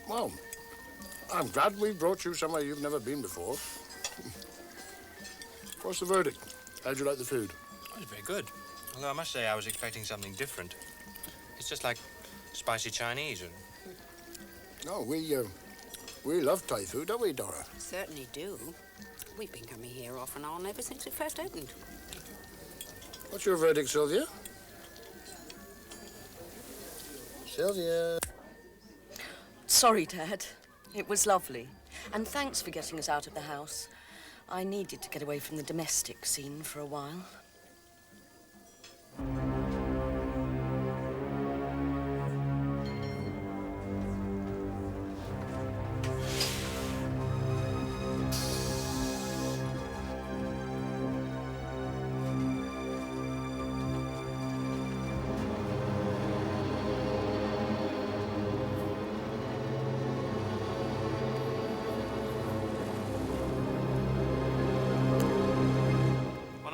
Well, I'm glad we brought you somewhere you've never been before. What's the verdict? How'd you like the food? Oh, it's very good. Although I must say I was expecting something different. It's just like spicy Chinese. No, we love Thai food, don't we, Dora? Certainly do. We've been coming here off and on ever since it first opened. What's your verdict, Sylvia? Sylvia. Sorry, Dad. It was lovely. And thanks for getting us out of the house. I needed to get away from the domestic scene for a while.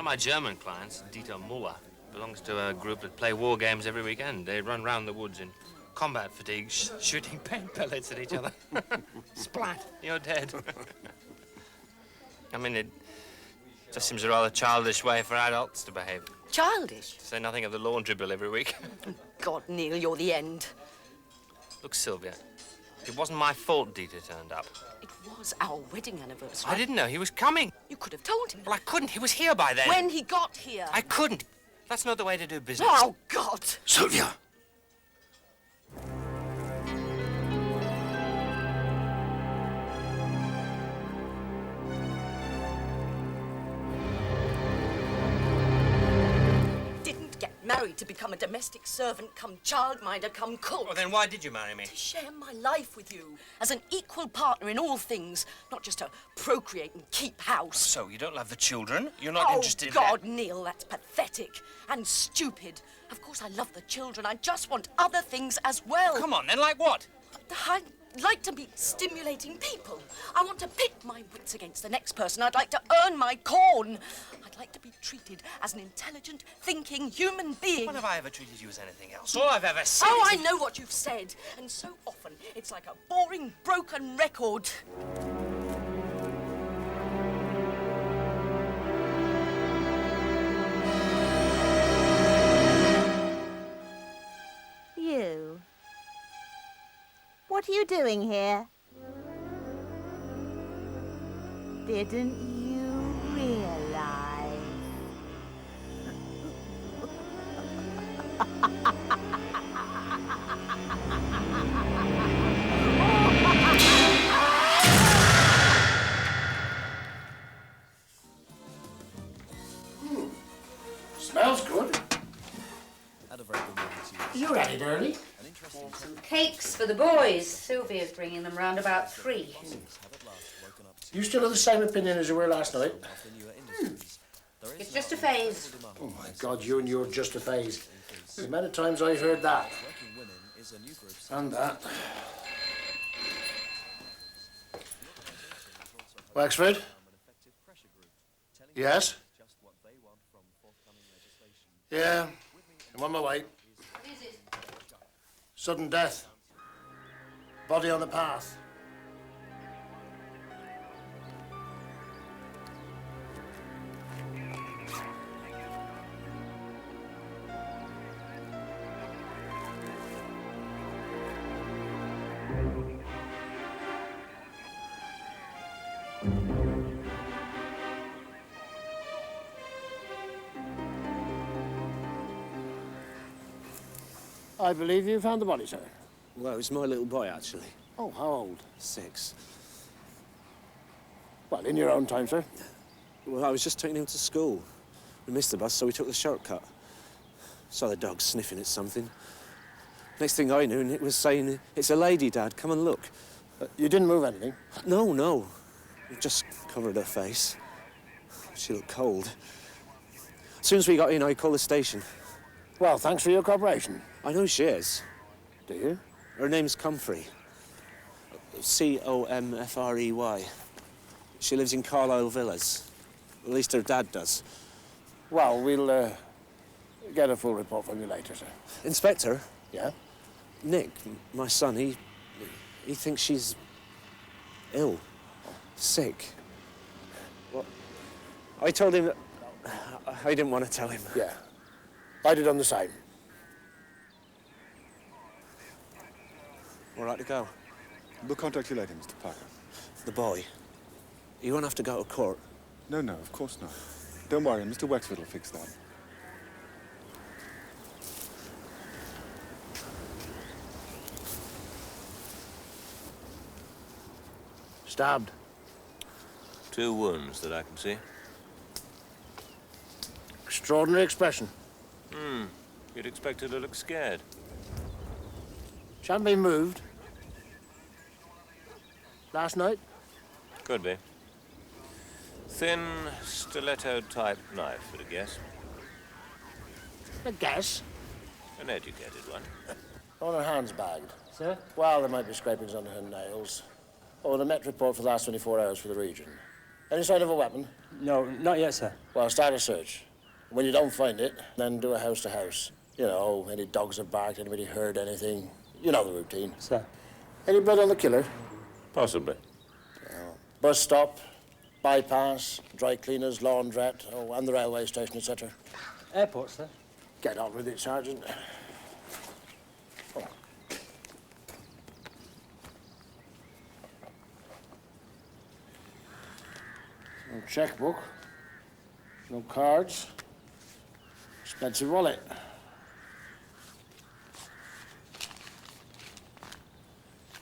My German clients, Dieter Muller, belongs to a group that play war games every weekend. They run round the woods in combat fatigue, shooting paint pellets at each other. Splat, you're dead. I mean, it just seems a rather childish way for adults to behave. Childish? To say nothing of the laundry bill every week. God, Neil, you're the end. Look, Sylvia, it wasn't my fault Dieter turned up. It was our wedding anniversary. I didn't know he was coming. You could have told him. Well, I couldn't. He was here by then. When he got here. I couldn't. That's not the way to do business. Oh, God. Sylvia! Married to become a domestic servant, come childminder, come cook. Well, then why did you marry me? To share my life with you, as an equal partner in all things, not just to procreate and keep house. So, you don't love the children? You're not interested in... Oh, God, Neil, that's pathetic and stupid. Of course I love the children. I just want other things as well. Come on, then, like what? I'd like to be stimulating people. I want to pit my wits against the next person. I'd like to earn my corn. I'd like to be treated as an intelligent, thinking human being. When have I ever treated you as anything else? All I've ever said Oh, I know what you've said. And so often, it's like a boring, broken record. You. What are you doing here? Didn't you realize? Smells good. Had a very good morning to you. You ready, early? Some cakes for the boys. Sylvia's bringing them round about 3. You still have the same opinion as you were last night? It's just a phase. Oh, my God, you and your just a phase. The amount of times I've heard that. And that. Wexford? Yes? Yeah, I'm on my way. What is it? Sudden death. Body on the path. I believe you found the body, sir. Well, it's my little boy, actually. Oh, how old? 6. Well, in your own time, sir. Well, I was just taking him to school. We missed the bus, so we took the shortcut. Saw the dog sniffing at something. Next thing I knew, Nick was saying, "It's a lady, Dad, come and look." You didn't move anything? No, no. We just covered her face. She looked cold. As soon as we got in, I called the station. Well, thanks for your cooperation. I know she is. Do you? Her name's Comfrey. C-O-M-F-R-E-Y. She lives in Carlisle Villas. At least her dad does. Well, we'll get a full report from you later, sir. Inspector? Yeah? Nick, my son, He thinks she's ill, sick. Well, I told him that I didn't want to tell him. Yeah. I'd have done the same. All right to go? We'll contact you later, Mr. Parker. The boy, he won't have to go to court. No, of course not. Don't worry, Mr. Wexford will fix that. Stabbed. 2 wounds that I can see. Extraordinary expression. You'd expect her to look scared. She hadn't been moved. Last night? Could be. Thin, stiletto-type knife, at a guess. A guess. An educated one. On her hands bagged. Sir? Well, there might be scrapings under her nails. Oh, the Met report for the last 24 hours for the region. Any sign of a weapon? No, not yet, sir. Well, start a search. When you don't find it, then do a house to house. You know, any dogs have barked, anybody heard anything. You know the routine. Sir. Any blood on the killer? Possibly. Bus stop, bypass, dry cleaners, laundrette, and the railway station, etc. Airport, sir. Get on with it, Sergeant. Oh. No checkbook. No cards. Expensive wallet.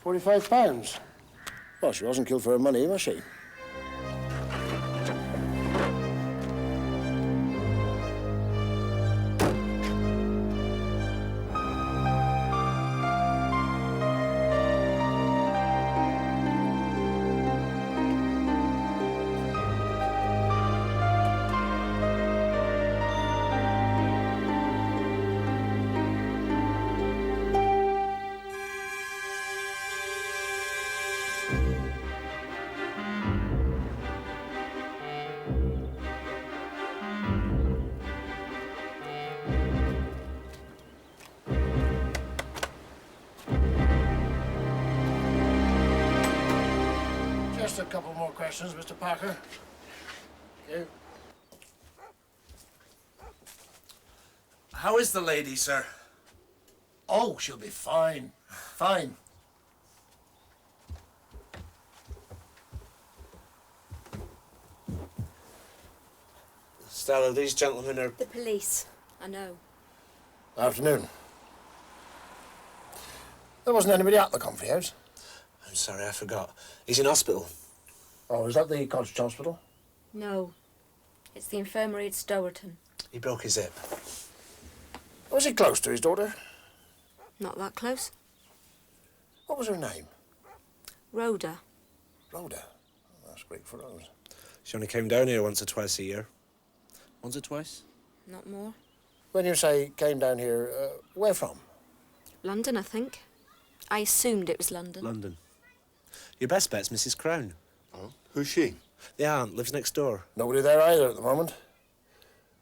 £45. Well, she wasn't killed for her money, was she? Just a couple more questions, Mr. Parker. Okay. How is the lady, sir? Oh, she'll be fine. Fine. Stella, these gentlemen are... The police, I know. Afternoon. There wasn't anybody at the Comfrey house. I'm sorry, I forgot. He's in hospital. Oh, is that the cottage hospital? No, it's the infirmary at Stourton. He broke his hip. Was he close to his daughter? Not that close. What was her name? Rhoda. Rhoda. Oh, that's Greek for Rose. She only came down here once or twice a year. Once or twice? Not more. When you say came down here, where from? London, I think. I assumed it was London. London. Your best bet's Mrs. Crown. Oh? Who's she? The aunt lives next door. Nobody there either at the moment.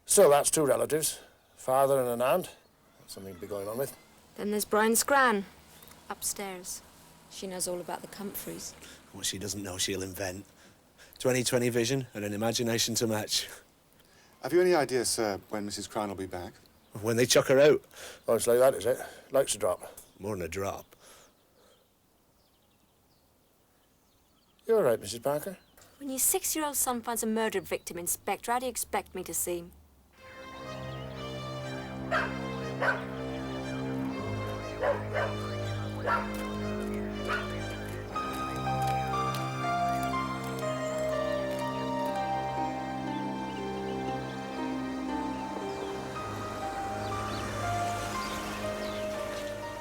Still, that's 2 relatives. Father and an aunt. That's something to be going on with. Then there's Brian Scran, upstairs. She knows all about the Comfreys. What she doesn't know, she'll invent. 20/20 vision and an imagination to match. Have you any idea, sir, when Mrs. Crown will be back? When they chuck her out. Oh, it's like that, is it? Likes to drop. More than a drop. You all right, Mrs. Parker? When your 6-year-old son finds a murdered victim, Inspector, how do you expect me to see him?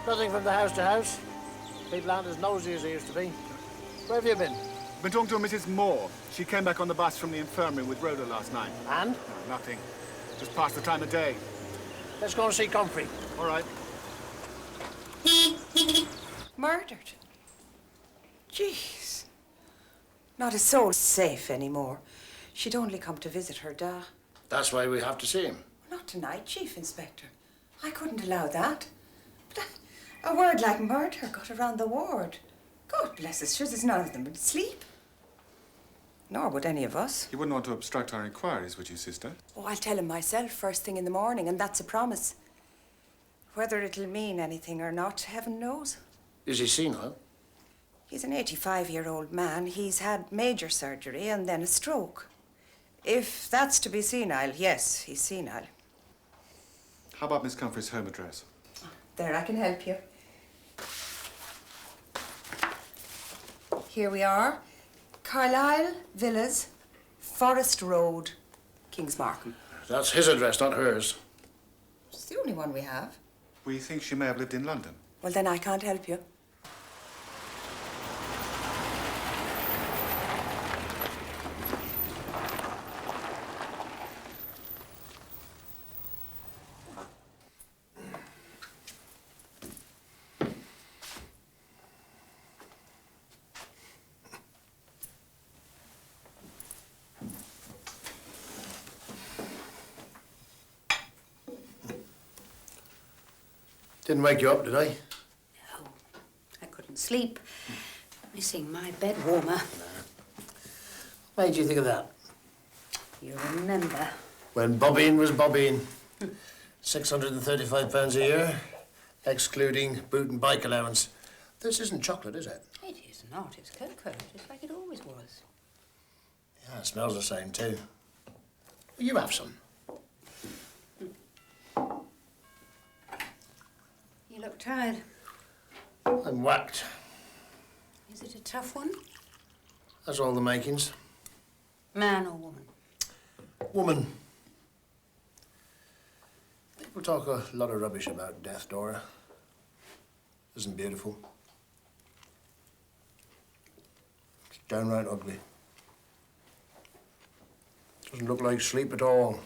Nothing from the house to house. People aren't as nosy as they used to be. Where have you been? Been talking to a Mrs. Moore. She came back on the bus from the infirmary with Rhoda last night. And? No, nothing. Just past the time of day. Let's go and see Comfrey. All right. Murdered? Jeez. Not a soul safe anymore. She'd only come to visit her da. That's why we have to see him. Not tonight, Chief Inspector. I couldn't allow that. But a word like murder got around the ward. God bless us, sure there's none of them would sleep. Nor would any of us. You wouldn't want to obstruct our inquiries, would you, sister? Oh, I'll tell him myself first thing in the morning, and that's a promise. Whether it'll mean anything or not, heaven knows. Is he senile? He's an 85-year-old man. He's had major surgery and then a stroke. If that's to be senile, yes, he's senile. How about Miss Comfrey's home address? There, I can help you. Here we are. Carlisle Villas, Forest Road, Kingsmarkham. That's his address, not hers. It's the only one we have. We think she may have lived in London. Well, then I can't help you. Didn't wake you up, did I? No, I couldn't sleep. Missing my bed warmer. What made you think of that? You remember? When Bobbine was Bobbine. £635 a year, excluding boot and bike allowance. This isn't chocolate, is it? It is not. It's cocoa, just like it always was. Yeah, it smells the same, too. Will you have some? You look tired. I'm whacked. Is it a tough one? That's all the makings. Man or woman? Woman. People talk a lot of rubbish about death, Dora. Isn't beautiful. It's downright ugly. Doesn't look like sleep at all.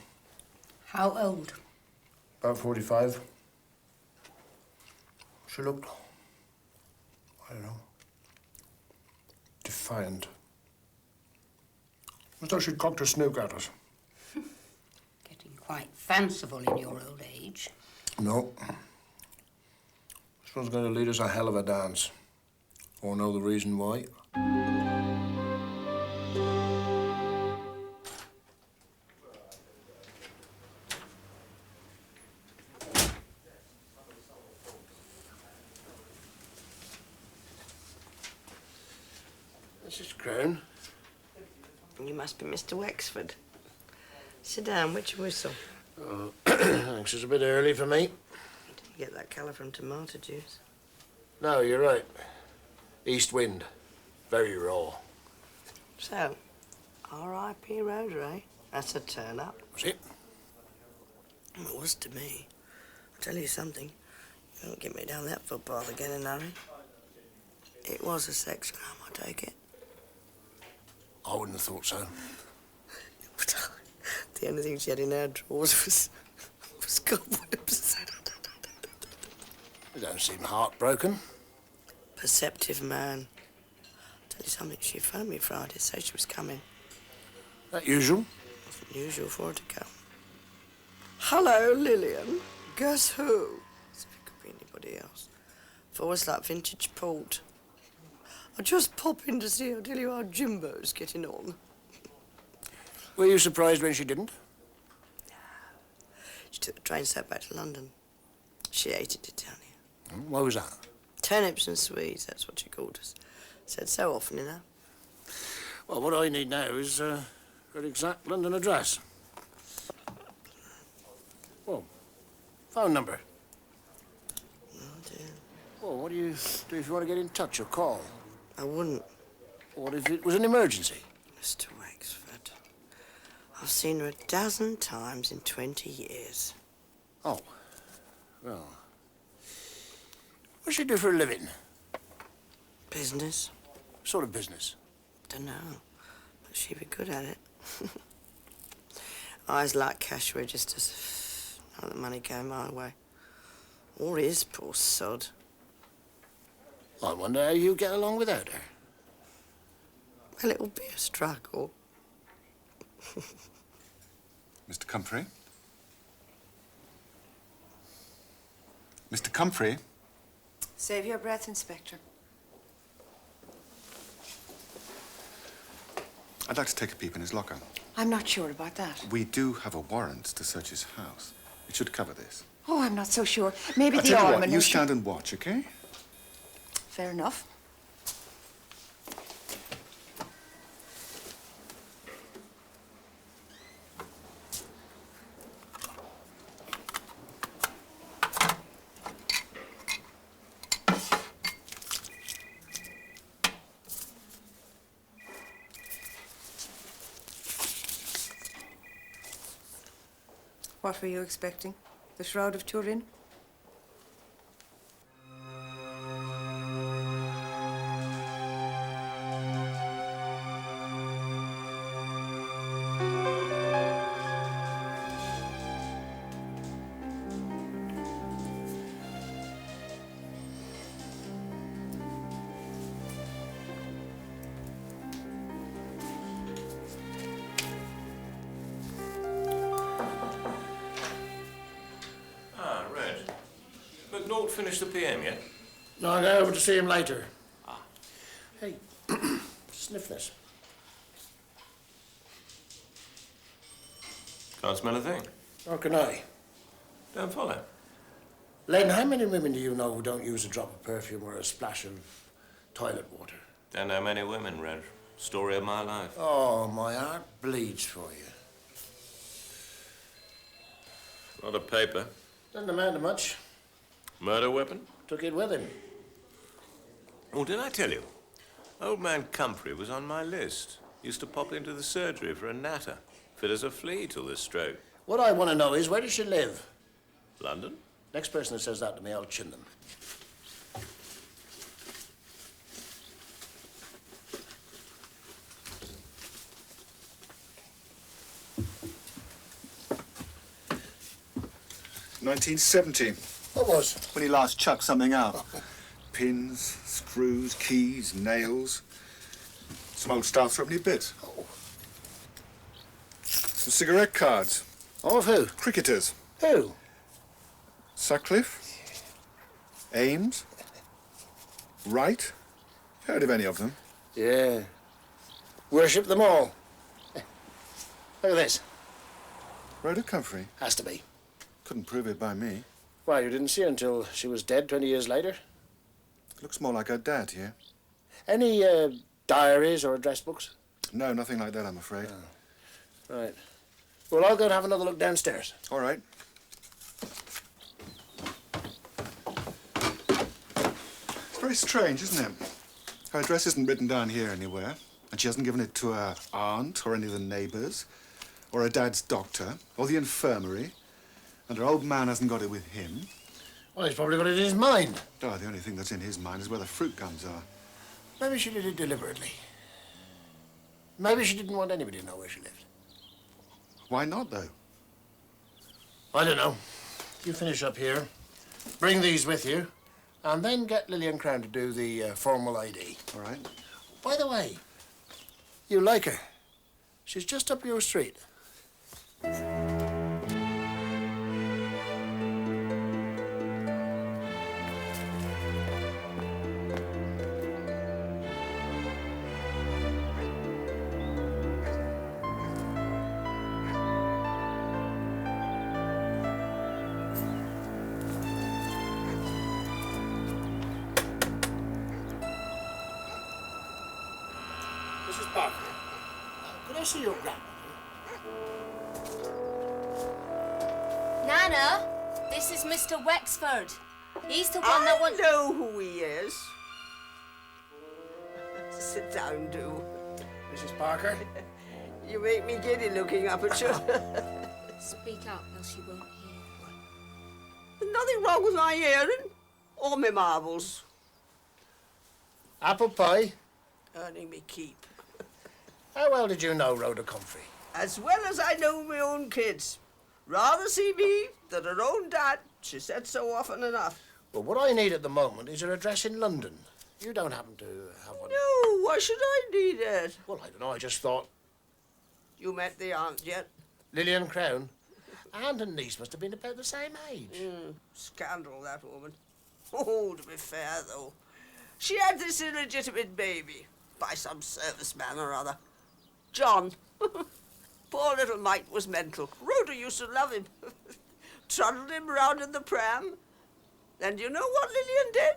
How old? About 45. She looked, I don't know, defiant. As though she'd cocked her snook at us. Getting quite fanciful in your old age. No. This one's going to lead us a hell of a dance. Or know the reason why. Mrs. Crown. You must be Mr. Wexford. Sit down, what's your whistle? Oh, thanks, it's a bit early for me. Did you get that colour from tomato juice? No, you're right. East wind. Very raw. So, R.I.P. Rhoda, eh? That's a turn-up. Was it? It was to me. I'll tell you something. You won't get me down that footpath again in a hurry. It was a sex crime, I take it. I wouldn't have thought so. But the only thing she had in her drawers was cobwebs. You don't seem heartbroken. Perceptive man. I'll tell you something, she phoned me Friday to say she was coming. That usual? Wasn't usual for her to come. Hello, Lillian. Guess who? As if it could be anybody else. Voice like vintage port. I just pop in to see her, tell you how Jimbo's getting on. Were you surprised when she didn't? She took the train straight back to London. She hated it down here. Why was that? Turnips and Swedes, that's what she called us. Said so often, you know. Well, what I need now is her exact London address. Well, phone number. Oh, dear. Well, what do you do if you want to get in touch or call? I wouldn't. What if it was an emergency? Mr. Wexford, I've seen her 12 times in 20 years. Oh, well. What does she do for a living? Business? What sort of business? Dunno, but she'd be good at it. Eyes like cash registers. None of the money came my way. Or his, poor sod. I wonder how you get along without her. Well, it'll be a struggle. Mr. Comfrey? Mr. Comfrey? Save your breath, Inspector. I'd like to take a peep in his locker. I'm not sure about that. We do have a warrant to search his house. It should cover this. Oh, I'm not so sure. Maybe I'll the tell you what, ornament. you stand and watch, okay? Fair enough. What were you expecting? The Shroud of Turin? Not finished the PM yet? No, I'll go over to see him later. Ah. Hey, sniff this. Can't smell a thing. Nor can I. Don't follow. Len, how many women do you know who don't use a drop of perfume or a splash of toilet water? Don't know many women, Reg. Story of my life. Oh, my heart bleeds for you. A lot of paper. Doesn't amount to much. Murder weapon? Took it with him. Oh, did I tell you? Old man Comfrey was on my list. Used to pop into the surgery for a natter. Fit as a flea till this stroke. What I want to know is, where does she live? London? Next person that says that to me, I'll chin them. $1970. What was? When he last chucked something out. Pins, screws, keys, nails. Some old stuff from any bits. Oh. Some cigarette cards. Oh, of who? Cricketers. Who? Sutcliffe. Ames. Wright. Heard of any of them? Yeah. Worship them all. Look at this. Rhoda Comfrey. Has to be. Couldn't prove it by me. Why, you didn't see her until she was dead 20 years later? Looks more like her dad here. Any diaries or address books? No, nothing like that, I'm afraid. Oh. Right. Well, I'll go and have another look downstairs. All right. It's very strange, isn't it? Her address isn't written down here anywhere, and she hasn't given it to her aunt or any of the neighbours, or her dad's doctor, or the infirmary, and her old man hasn't got it with him. Well, he's probably got it in his mind. Oh, the only thing that's in his mind is where the fruit gums are. Maybe she did it deliberately. Maybe she didn't want anybody to know where she lived. Why not, though? I don't know. You finish up here, bring these with you, and then get Lillian Crown to do the formal ID. All right. By the way, you like her. She's just up your street. Mrs. Parker, could I see your grandmother? Nana, this is Mr. Wexford. He's the one that wants... I know who he is. Sit down, do. Mrs. Parker? You make me giddy looking up at you. Speak up, else you won't hear. There's nothing wrong with my hearing or my marbles. Apple pie? Earning me keep. How well did you know Rhoda Comfrey? As well as I know my own kids. Rather see me than her own dad, she said so often enough. Well, what I need at the moment is her address in London. You don't happen to have one? No, why should I need it? Well, I don't know, I just thought... You met the aunt yet? Lillian Crown? Aunt and niece must have been about the same age. Scandal, that woman. Oh, to be fair, though. She had this illegitimate baby by some serviceman or other. John. Poor little mite was mental. Rhoda used to love him. Trundled him round in the pram. And you know what Lillian did?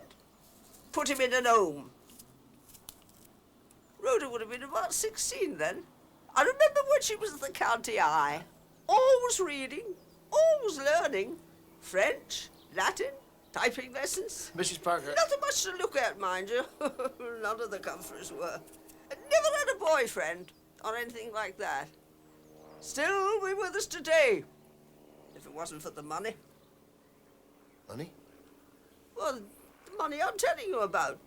Put him in an home. Rhoda would have been about 16 then. I remember when she was at the county eye. Always reading, always learning. French, Latin, typing lessons. Mrs. Parker. Nothing much to look at, mind you. None of the Comfreys were. Never had a boyfriend or anything like that. Still be with us today, if it wasn't for the money. Money? Well, the money I'm telling you about.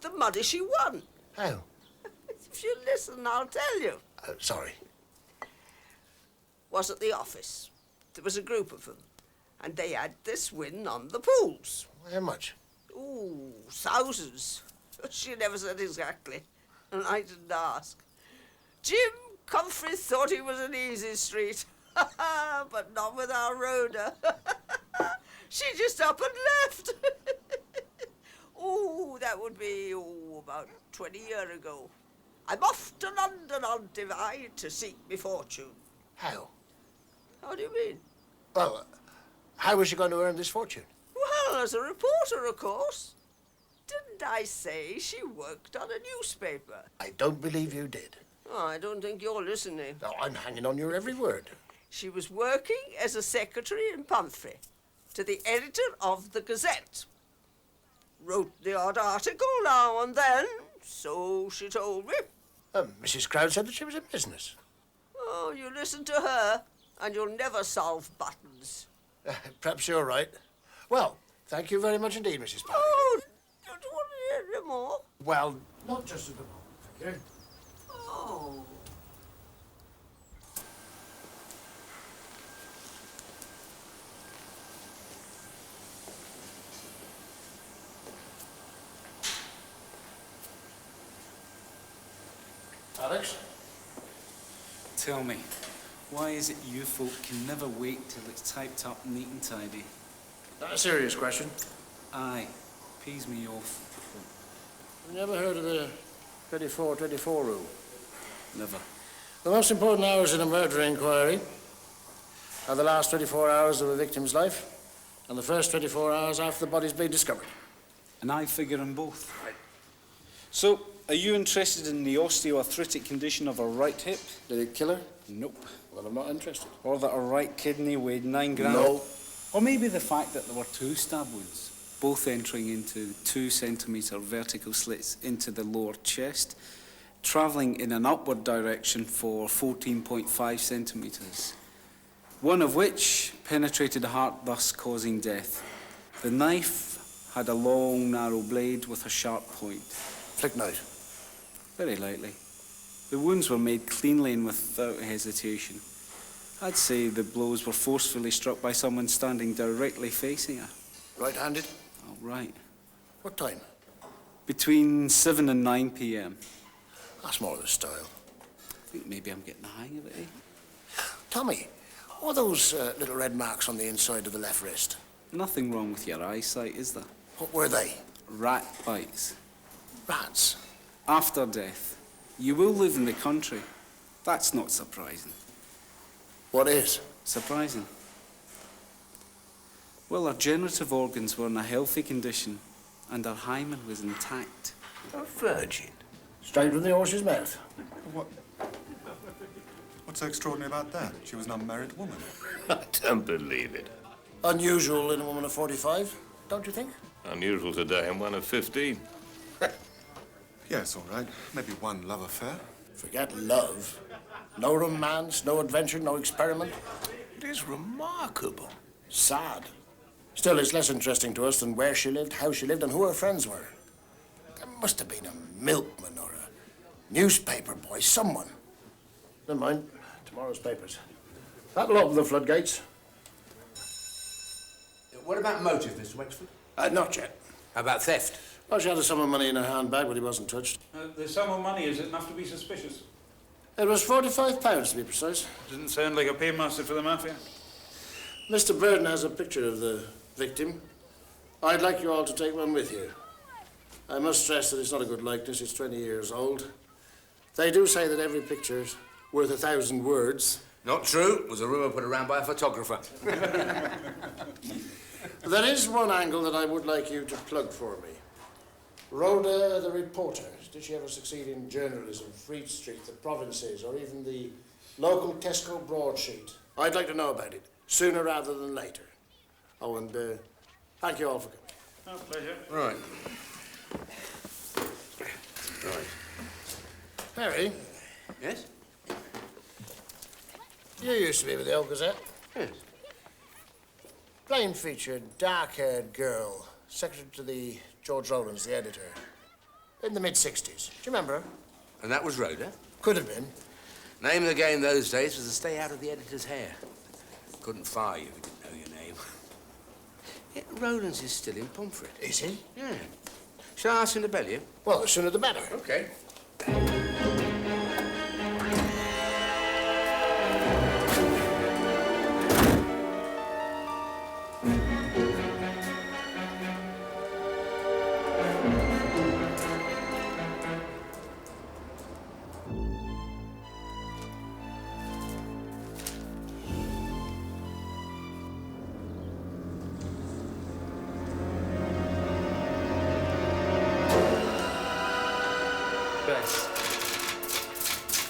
The money she won. How? If you listen, I'll tell you. Sorry. Was at the office. There was a group of them, and they had this win on the pools. How much? Ooh, thousands. She never said exactly, and I didn't ask. Jim Comfrey thought he was an easy street, but not with our Rhoda. She just up and left. Ooh, that would be about 20 years ago. I'm off to London on Divide to seek me fortune. How? How do you mean? Well, how was she going to earn this fortune? Well, as a reporter, of course. Didn't I say she worked on a newspaper? I don't believe you did. Oh, I don't think you're listening. No, I'm hanging on your every word. She was working as a secretary in Pumphrey to the editor of the Gazette. Wrote the odd article now and then, so she told me. Mrs. Crowd said that she was in business. Oh, you listen to her, and you'll never solve buttons. Perhaps you're right. Well, thank you very much indeed, Mrs. Parker. Oh, don't you want to hear any more? Well, not just at the moment, thank you. Oh. Alex? Tell me, why is it you folk can never wait till it's typed up neat and tidy? Not a serious question. Aye, pees me off. You never heard of the 24-24 rule? Never. The most important hours in a murder inquiry are the last 24 hours of a victim's life and the first 24 hours after the body's been discovered. And I figure in both. Right. So, are you interested in the osteoarthritic condition of her right hip? Did it kill her? Nope. Well, I'm not interested. Or that her right kidney weighed 9 grams? No. Or maybe the fact that there were 2 stab wounds, both entering into 2-centimetre vertical slits into the lower chest, travelling in an upward direction for 14.5 centimetres, one of which penetrated the heart, thus causing death. The knife had a long, narrow blade with a sharp point. Flick knife? Very lightly. The wounds were made cleanly and without hesitation. I'd say the blows were forcefully struck by someone standing directly facing her. Right-handed? Oh, right. What time? Between 7 and 9 p.m. That's more the style. I think maybe I'm getting the hang of it, eh? Tommy, what are those little red marks on the inside of the left wrist? Nothing wrong with your eyesight, is there? What were they? Rat bites. Rats? After death. You will live in the country. That's not surprising. What is? Surprising. Well, her generative organs were in a healthy condition, and her hymen was intact. A virgin? Straight from the horse's mouth. What's so extraordinary about that? She was an unmarried woman. I don't believe it. Unusual in a woman of 45, don't you think? Unusual today in one of 15. Yes, all right. Maybe one love affair. Forget love. No romance, no adventure, no experiment. It is remarkable. Sad. Still, it's less interesting to us than where she lived, how she lived, and who her friends were. There must have been a milkman or a newspaper boy, someone. Never mind. Tomorrow's papers. That'll open the floodgates. What about motive, Mr. Wexford? Not yet. How about theft? Well, she had a sum of money in her handbag, but he wasn't touched. The sum of money, is it enough to be suspicious? It was £45, to be precise. Doesn't sound like a paymaster for the mafia. Mr. Burden has a picture of the victim. I'd like you all to take one with you. I must stress that it's not a good likeness. It's 20 years old. They do say that every picture worth 1,000 words. Not true. It was a rumour put around by a photographer. There is one angle that I would like you to plug for me. Rhoda, the reporter. Did she ever succeed in journalism, Fleet Street, the provinces, or even the local Tesco broadsheet? I'd like to know about it, sooner rather than later. Oh, and thank you all for coming. Oh, pleasure. Right. Harry? Yes? You used to be with the old Gazette. Yes. Plain-featured, dark-haired girl, secretary to the George Rowlands, the editor. In the mid-60s. Do you remember her? And that was Rhoda? Could have been. Name of the game those days was to stay out of the editor's hair. Couldn't fire you if you didn't know your name. Yet Rowlands is still in Pomfret. Is he? Yeah. Shall I ask him to bell you? Well, the sooner the better. Okay.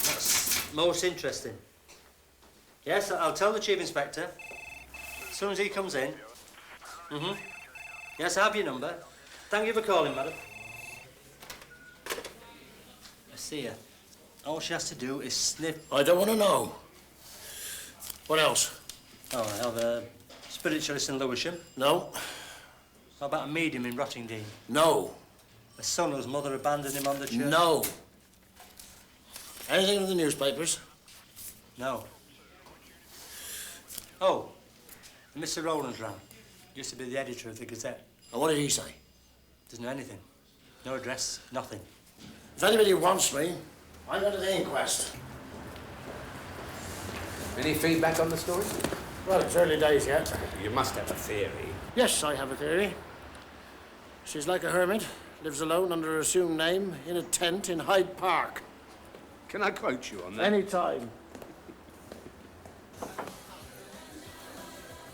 That's most interesting. Yes, I'll tell the Chief Inspector. As soon as he comes in. Yes, I have your number. Thank you for calling, madam. I see her. All she has to do is sniff... I don't want to know. What else? Oh, I have a spiritualist in Lewisham. No. How about a medium in Rottingdean? No. A son whose mother abandoned him on the church? No. Anything in the newspapers? No. Oh, Mr. Rowlands round. Used to be the editor of the Gazette. And what did he say? Doesn't know anything. No address, nothing. If anybody wants me, I go to the inquest. Any feedback on the story? Well, it's early days yet. You must have a theory. Yes, I have a theory. She's like a hermit, lives alone under her assumed name in a tent in Hyde Park. Can I quote you on that? Any time.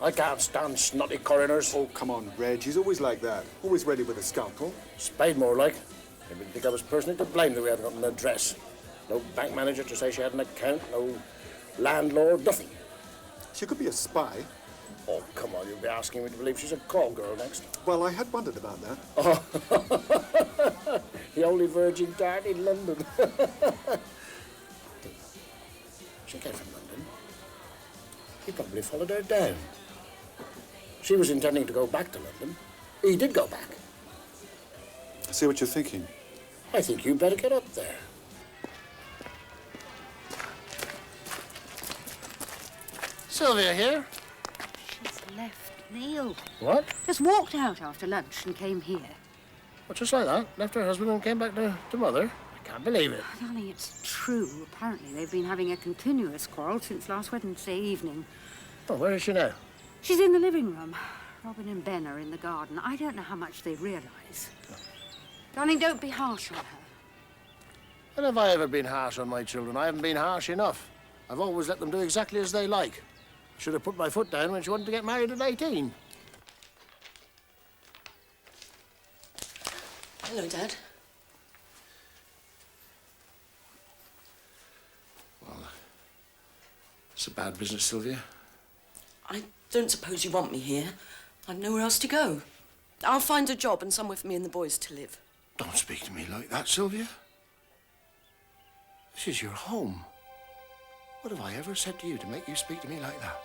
I can't stand snotty coroners. Oh, come on, Reg. He's always like that. Always ready with a scalpel. Spade more like. I didn't think I was personally to blame that we hadn't got an address. No bank manager to say she had an account, no landlord, nothing. She could be a spy. Oh, come on, you'll be asking me to believe she's a call girl next. Well, I had wondered about that. Oh, the only virgin dart in London. She came from London. He probably followed her down. She was intending to go back to London. He did go back. I see what you're thinking. I think you'd better get up there. Sylvia here. She's left Neil. What? Just walked out after lunch and came here. Well, just like that. Left her husband and came back to Mother. I can't believe it. Darling, it's true. Apparently they've been having a continuous quarrel since last Wednesday evening. Oh, where is she now? She's in the living room. Robin and Ben are in the garden. I don't know how much they realise. Darling, don't be harsh on her. When have I ever been harsh on my children? I haven't been harsh enough. I've always let them do exactly as they like. Should have put my foot down when she wanted to get married at 18. Hello, Dad. Well, it's a bad business, Sylvia. I don't suppose you want me here. I've nowhere else to go. I'll find a job and somewhere for me and the boys to live. Don't speak to me like that, Sylvia. This is your home. What have I ever said to you to make you speak to me like that?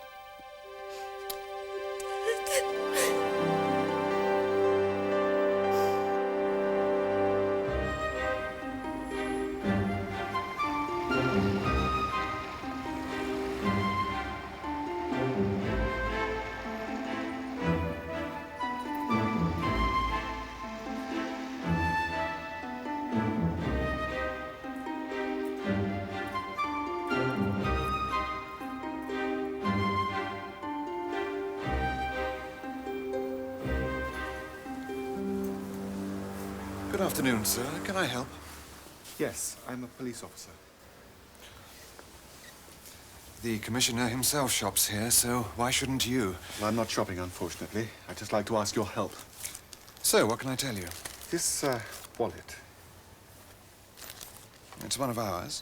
Good afternoon, sir. Can I help? Yes, I'm a police officer. The Commissioner himself shops here, so why shouldn't you? Well, I'm not shopping, unfortunately. I'd just like to ask your help. So, what can I tell you? This, wallet. It's one of ours.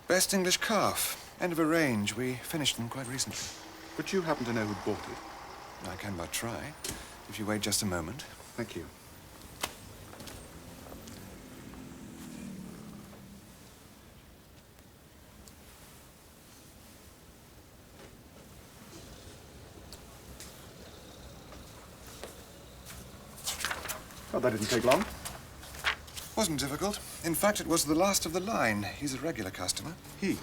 Best English calf. End of a range. We finished them quite recently. But you happen to know who bought it? I can but try. If you wait just a moment. Thank you. Oh, that didn't take long. Wasn't difficult. In fact, it was the last of the line. He's a regular customer. He?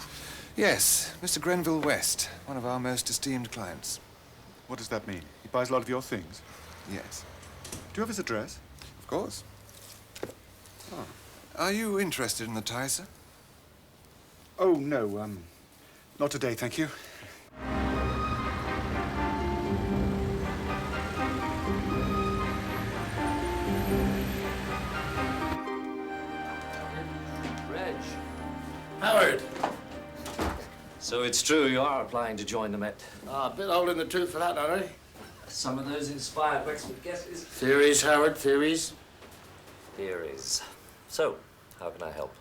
Yes, Mr. Grenville West, one of our most esteemed clients. What does that mean? He buys a lot of your things? Yes. Do you have his address? Of course. Oh. Are you interested in the tie, sir? Oh, no, not today, thank you. Reg. Howard. So it's true you are applying to join the Met. A bit old in the tooth for that, aren't I? Some of those inspired Wexford guesses. Theories, Howard, theories. Theories. So, how can I help?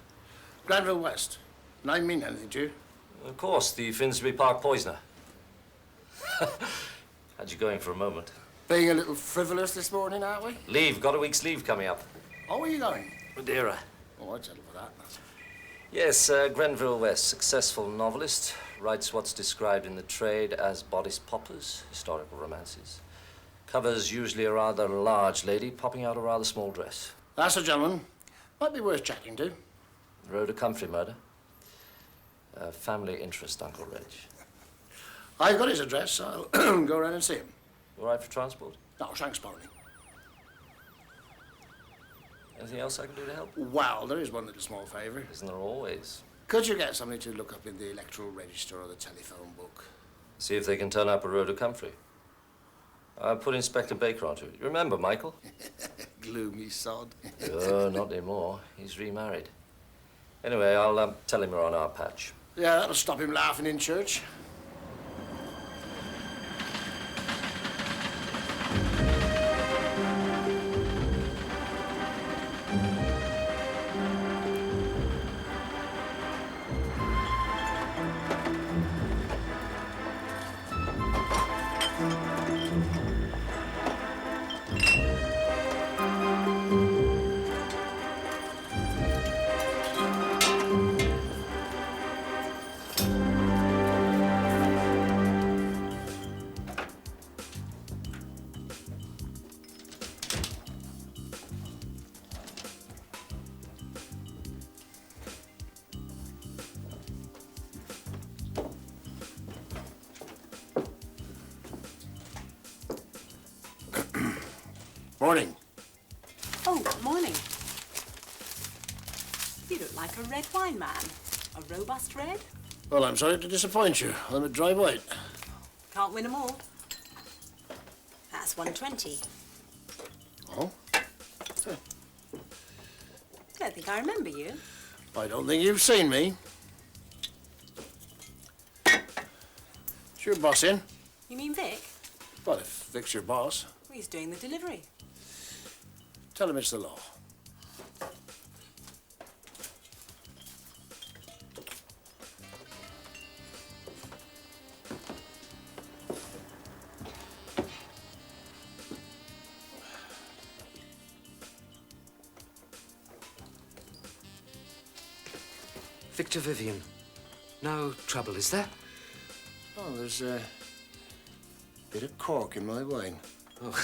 Granville West. And I mean anything to you. Of course, the Finsbury Park poisoner. Had you going for a moment. Being a little frivolous this morning, aren't we? Leave. Got a week's leave coming up. Oh, where are you going? Madeira. Oh, I'd settle for that. Yes, Grenville West, successful novelist, writes what's described in the trade as bodice poppers, historical romances. Covers usually a rather large lady popping out a rather small dress. That's a gentleman. Might be worth chatting to. Rhoda Comfrey murder. Family interest, Uncle Reg. I've got his address. I'll go around and see him. All right for transport? No, thanks, Barney. Anything else I can do to help? Well, there is one little small favour. Isn't there always? Could you get somebody to look up in the electoral register or the telephone book? See if they can turn up a Rhoda Comfrey. I'll put Inspector Baker onto it. You remember, Michael? Gloomy sod. Oh, not anymore. He's remarried. Anyway, I'll tell him we're on our patch. Yeah, that'll stop him laughing in church. Morning. Oh, morning. You look like a red wine man. A robust red. Well, I'm sorry to disappoint you. I'm a dry white. Can't win 'em all. That's 120. Oh? Don't think I remember you. I don't think you've seen me. Is your boss in? You mean Vic? Well, if Vic's your boss, Well, he's doing the delivery. tell him it's the law. Victor Vivian. No trouble, is there? Oh, there's a bit of cork in my wine. Oh,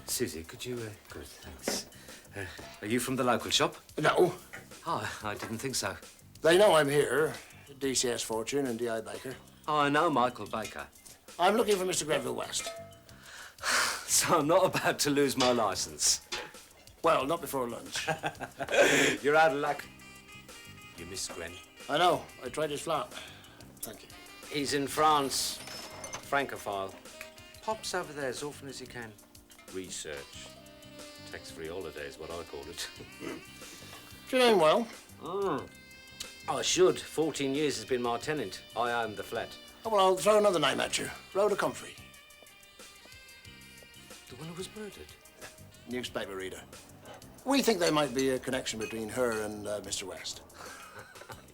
Susie, could you... Good, thanks. Are you from the local shop? No. Oh, I didn't think so. They know I'm here. DCS Fortune and D.I. Baker. Oh, I know Michael Baker. I'm looking for Mr. Grenville West. So I'm not about to lose my license. Well, not before lunch. You're out of luck. You miss Gren. I know. I tried his flat. Thank you. He's in France. Francophile. Pops over there as often as he can. Research. Tax-free holiday is what I call it. Do you know him well? Mm. I should. 14 years has been my tenant. I own the flat. Oh, well, I'll throw another name at you. Rhoda Comfrey. The one who was murdered? Newspaper reader. We think there might be a connection between her and Mr. West.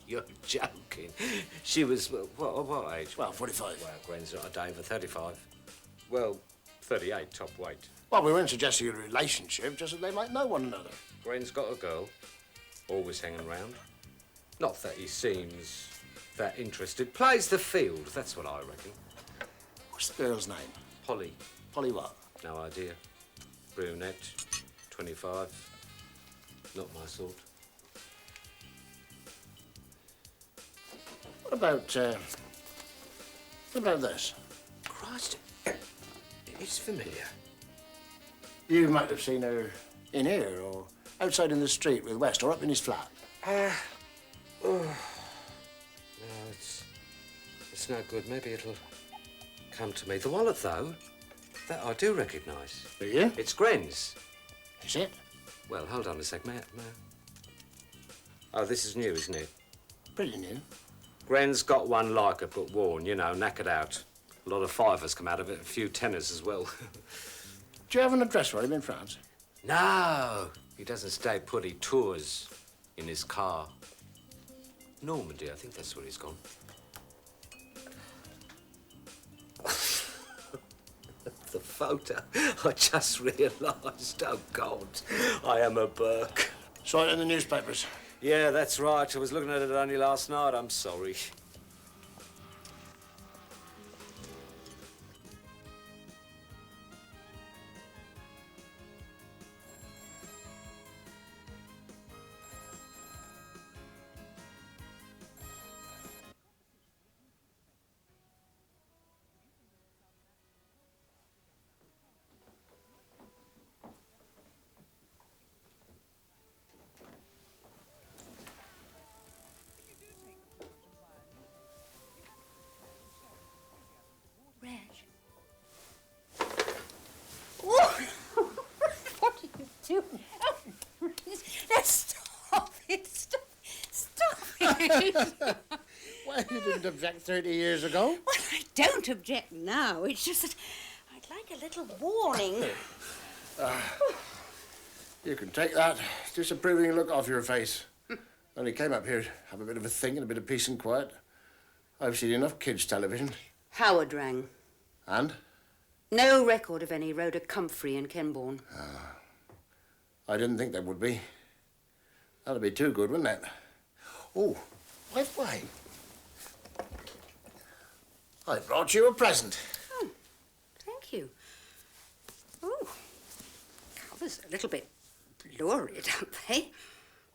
You're joking. She was, what age? Well, 45. Well, Gwen's not a day for 35. Well, 38, top weight. Well, we weren't suggesting a relationship, just that they might know one another. Gwen's got a girl, always hanging around. Not that he seems that interested. Plays the field, that's what I reckon. What's the girl's name? Polly. Polly what? No idea. Brunette, 25. Not my sort. What about this? Christ, it's familiar. You might have seen her in here, or outside in the street with West, or up in his flat. No, it's no good. Maybe it'll come to me. The wallet, though, that I do recognise. Do you? It's Gwen's. Is it? Well, hold on a sec, mate. Oh, this is new, isn't it? Pretty new. Gwen's got one like it, but worn, you know, knackered out. A lot of fivers come out of it, a few tenors as well. Do you have an address for him in France? No, he doesn't stay put. He tours in his car. Normandy, I think that's where he's gone. The photo, I just realised, oh God, I am a Burke. Saw it in the newspapers. Yeah, that's right. I was looking at it only last night. I'm sorry. What are you doing? Oh, stop it! Stop it! Well, you didn't object 30 years ago. Well, I don't object now. It's just that I'd like a little warning. You can take that disapproving look off your face. Only came up here to have a bit of a think and a bit of peace and quiet. I've seen enough kids' television. Howard rang. And? No record of any Rhoda Comfrey in Kenbourne. I didn't think there would be. That'd be too good, wouldn't it? Oh, by the way, I brought you a present. Oh, thank you. Oh, covers a little bit blurry, don't they?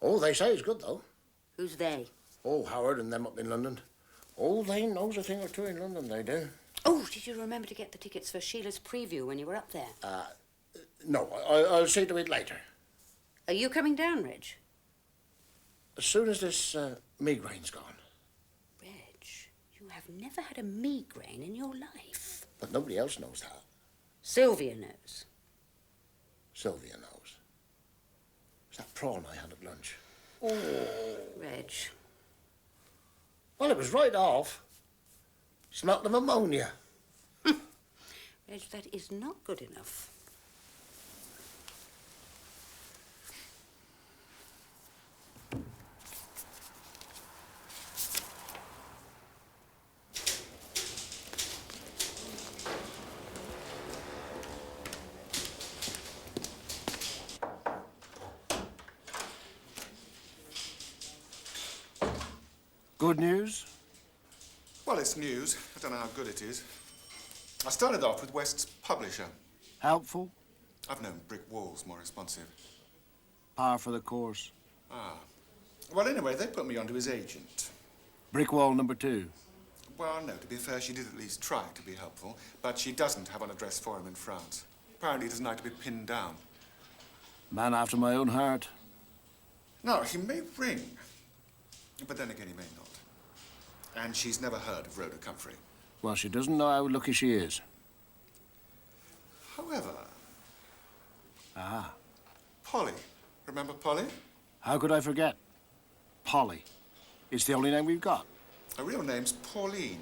Oh, they say it's good, though. Who's they? Oh, Howard and them up in London. Oh, they knows a thing or two in London, they do. Oh, did you remember to get the tickets for Sheila's preview when you were up there? No, I'll see to it later. Are you coming down, Reg? As soon as this migraine's gone. Reg, you have never had a migraine in your life. But nobody else knows that. Sylvia knows. Sylvia knows. It's that prawn I had at lunch. Oh. Reg. Well, it was right off. Smelt of ammonia. Reg, that is not good enough. Good news? Well, it's news. I don't know how good it is. I started off with West's publisher. Helpful? I've known brick walls more responsive. Par for the course. Ah. Well, anyway, they put me onto his agent. Brick wall number 2. Well, no, to be fair, she did at least try to be helpful, but she doesn't have an address for him in France. Apparently, he doesn't like to be pinned down. Man after my own heart. No, he may ring, but then again, he may not. And she's never heard of Rhoda Comfrey. Well, she doesn't know how lucky she is. However... Ah. Polly. Remember Polly? How could I forget? Polly. It's the only name we've got. Her real name's Pauline.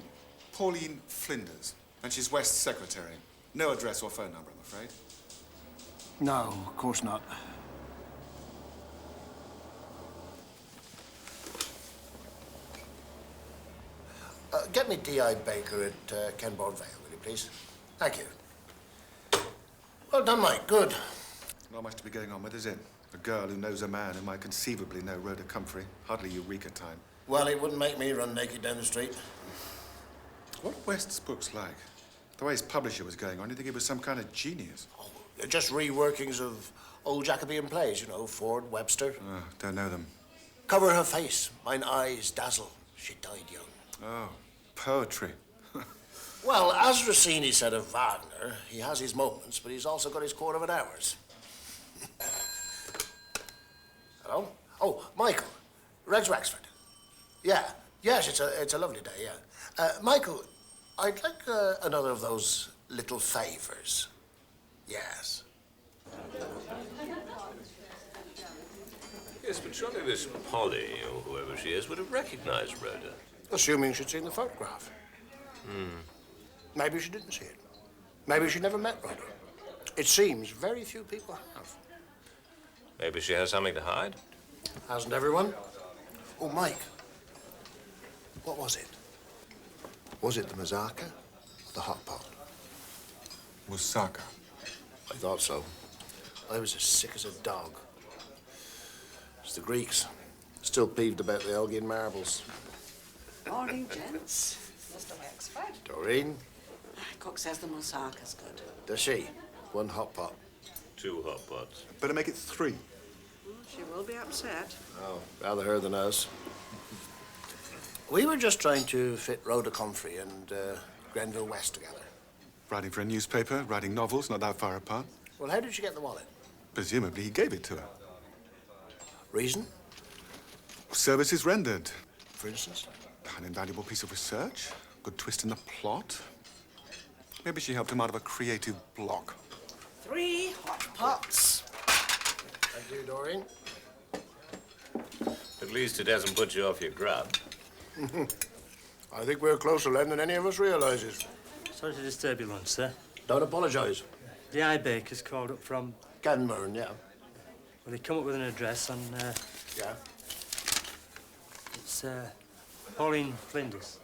Pauline Flinders. And she's West's secretary. No address or phone number, I'm afraid. No, of course not. Get me D.I. Baker at Kenbourne Vale, will you, please? Thank you. Well done, Mike. Good. Not much to be going on with, is it? A girl who knows a man who might conceivably know Rhoda Comfrey. Hardly Eureka time. Well, it wouldn't make me run naked down the street. What are West's books like? The way his publisher was going on, you'd think he was some kind of genius. Oh, they're just reworkings of old Jacobean plays, you know, Ford, Webster. Oh, don't know them. Cover her face, mine eyes dazzle. She died young. Oh, poetry. Well, as Rossini said of Wagner, he has his moments, but he's also got his quarter of an hours. Hello? Oh, Michael. Reg Wexford. Yeah. Yes, it's a lovely day, yeah. Michael, I'd like another of those little favours. Yes. Yes, but surely this Polly, or whoever she is, would have recognized Rhoda. Assuming she'd seen the photograph. Maybe she didn't see it. Maybe she never met Rhoda. It seems very few people have. Maybe she has something to hide? Hasn't everyone? Oh, Mike. What was it? Was it the mazaka or the hot pot? Moussaka. I thought so. I was as sick as a dog. It's the Greeks. Still peeved about the Elgin marbles. Morning, gents. Mr. Wexford. Doreen, Cook says the moussaka's good. does she? One hot pot. 2 hot pots. Better make it 3. She will be upset. Oh, rather her than us. We were just trying to fit Rhoda Comfrey and Grenville West together. Writing for a newspaper, writing novels, not that far apart. Well, how did she get the wallet? Presumably he gave it to her. Reason? Services rendered. For instance? An invaluable piece of research. Good twist in the plot. Maybe she helped him out of a creative block. 3 hot pots. Thank you, Doreen. At least it hasn't put you off your grub. I think we're closer then than any of us realises. Sorry to disturb your lunch, sir. Don't apologise. The eye baker's called up from... Canmurn, yeah. Well, they come up with an address on... Yeah? It's, Pauline Flinders.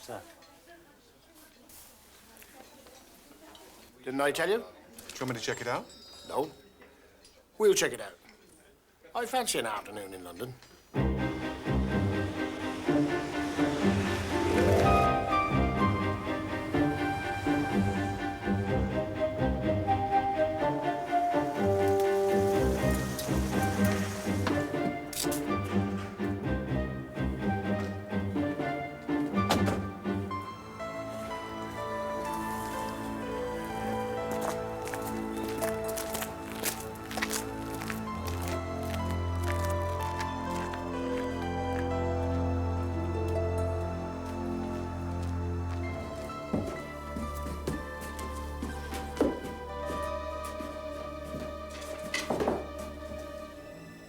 Sir. Didn't I tell you? Do you want me to check it out? No. We'll check it out. I fancy an afternoon in London.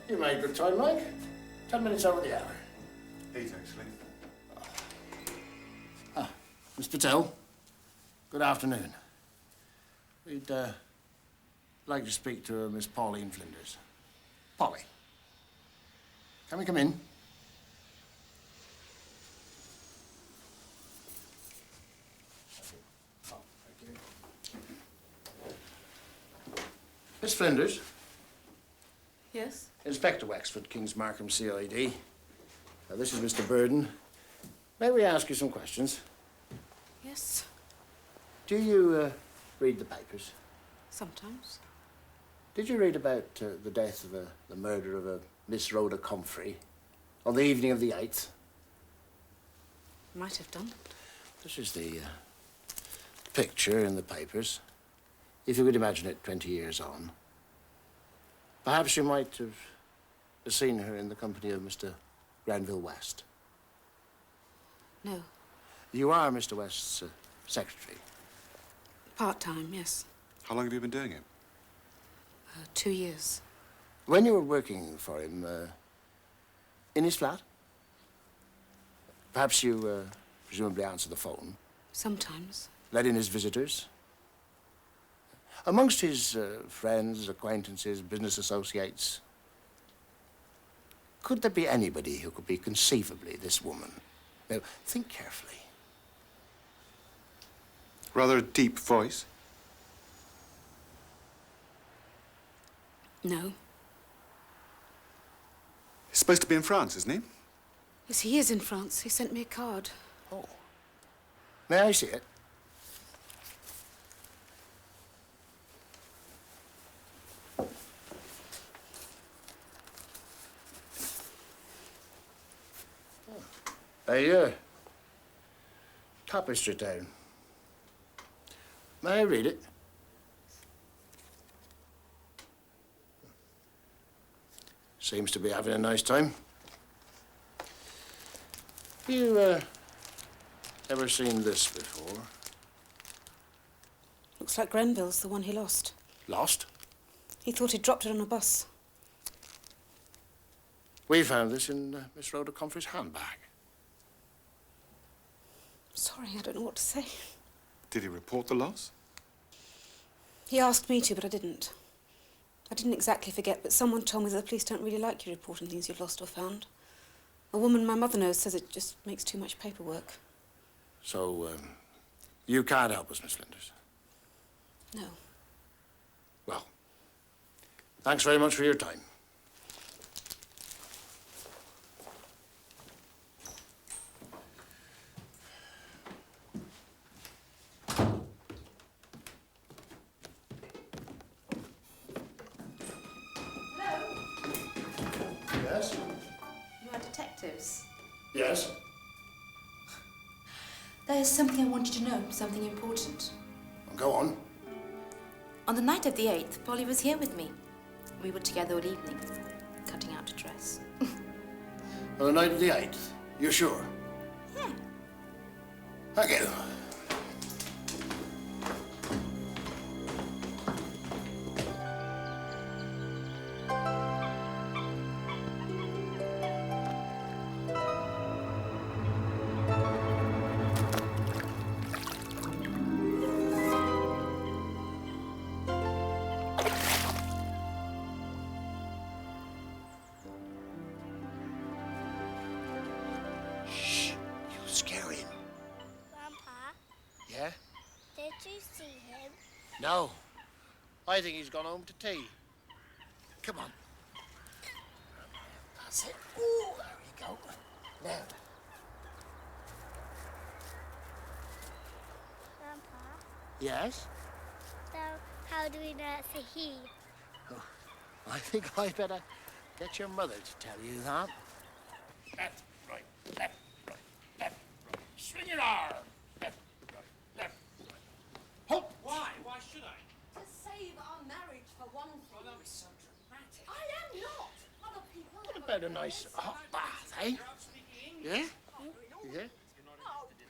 You made good time, Mike. 10 minutes over the hour. 8, actually. Miss Patel, good afternoon. We'd like to speak to Miss Pauline Flinders. Polly. Can we come in? Oh, thank you. Miss Flinders. Yes? Inspector Wexford, King's Markham CID. This is Mr. Burden. May we ask you some questions? Yes. Do you read the papers? Sometimes. Did you read about the death of the murder of a Miss Rhoda Comfrey on the evening of the 8th? Might have done. This is the picture in the papers. If you could imagine it 20 years on. Perhaps you might have seen her in the company of Mr. Grenville West. No. You are Mr. West's secretary. Part-time, yes. How long have you been doing it? 2 years. When you were working for him, In his flat? Perhaps you presumably answer the phone. Sometimes. Let in his visitors. Amongst his friends, acquaintances, business associates, could there be anybody who could be conceivably this woman? Now, think carefully. Rather a deep voice. No. He's supposed to be in France, isn't he? Yes, he is in France. He sent me a card. Oh. May I see it? A tapestry town. May I read it? Seems to be having a nice time. You, ever seen this before? Looks like Grenville's, the one he lost. Lost? He thought he'd dropped it on a bus. We found this in Miss Rhoda Comfrey's handbag. Sorry, I don't know what to say. Did he report the loss? He asked me to, but I didn't. I didn't exactly forget, but someone told me that the police don't really like you reporting things you've lost or found. A woman my mother knows says it just makes too much paperwork. So, you can't help us, Miss Flinders? No. Well, thanks very much for your time. Yes? You are detectives? Yes? There's something I want you to know, something important. Go on. On the night of the 8th, Polly was here with me. We were together all evening, cutting out a dress. On the night of the 8th? You're sure? Yeah. Thank you. Yeah? Did you see him? No. I think he's gone home to tea. Come on. That's it. Ooh, there we go. Now. Grandpa, Yes? so how do we know it's a he? Oh, I think I better get your mother to tell you that. Left, right, left, right, left, right. Swing your arm. Left, right, left, right. Halt! Why? Why should I? To save our marriage, for one thing. Oh, that was so dramatic. I am not. Other people. What about a nice hot bath, eh? Yeah? Yeah?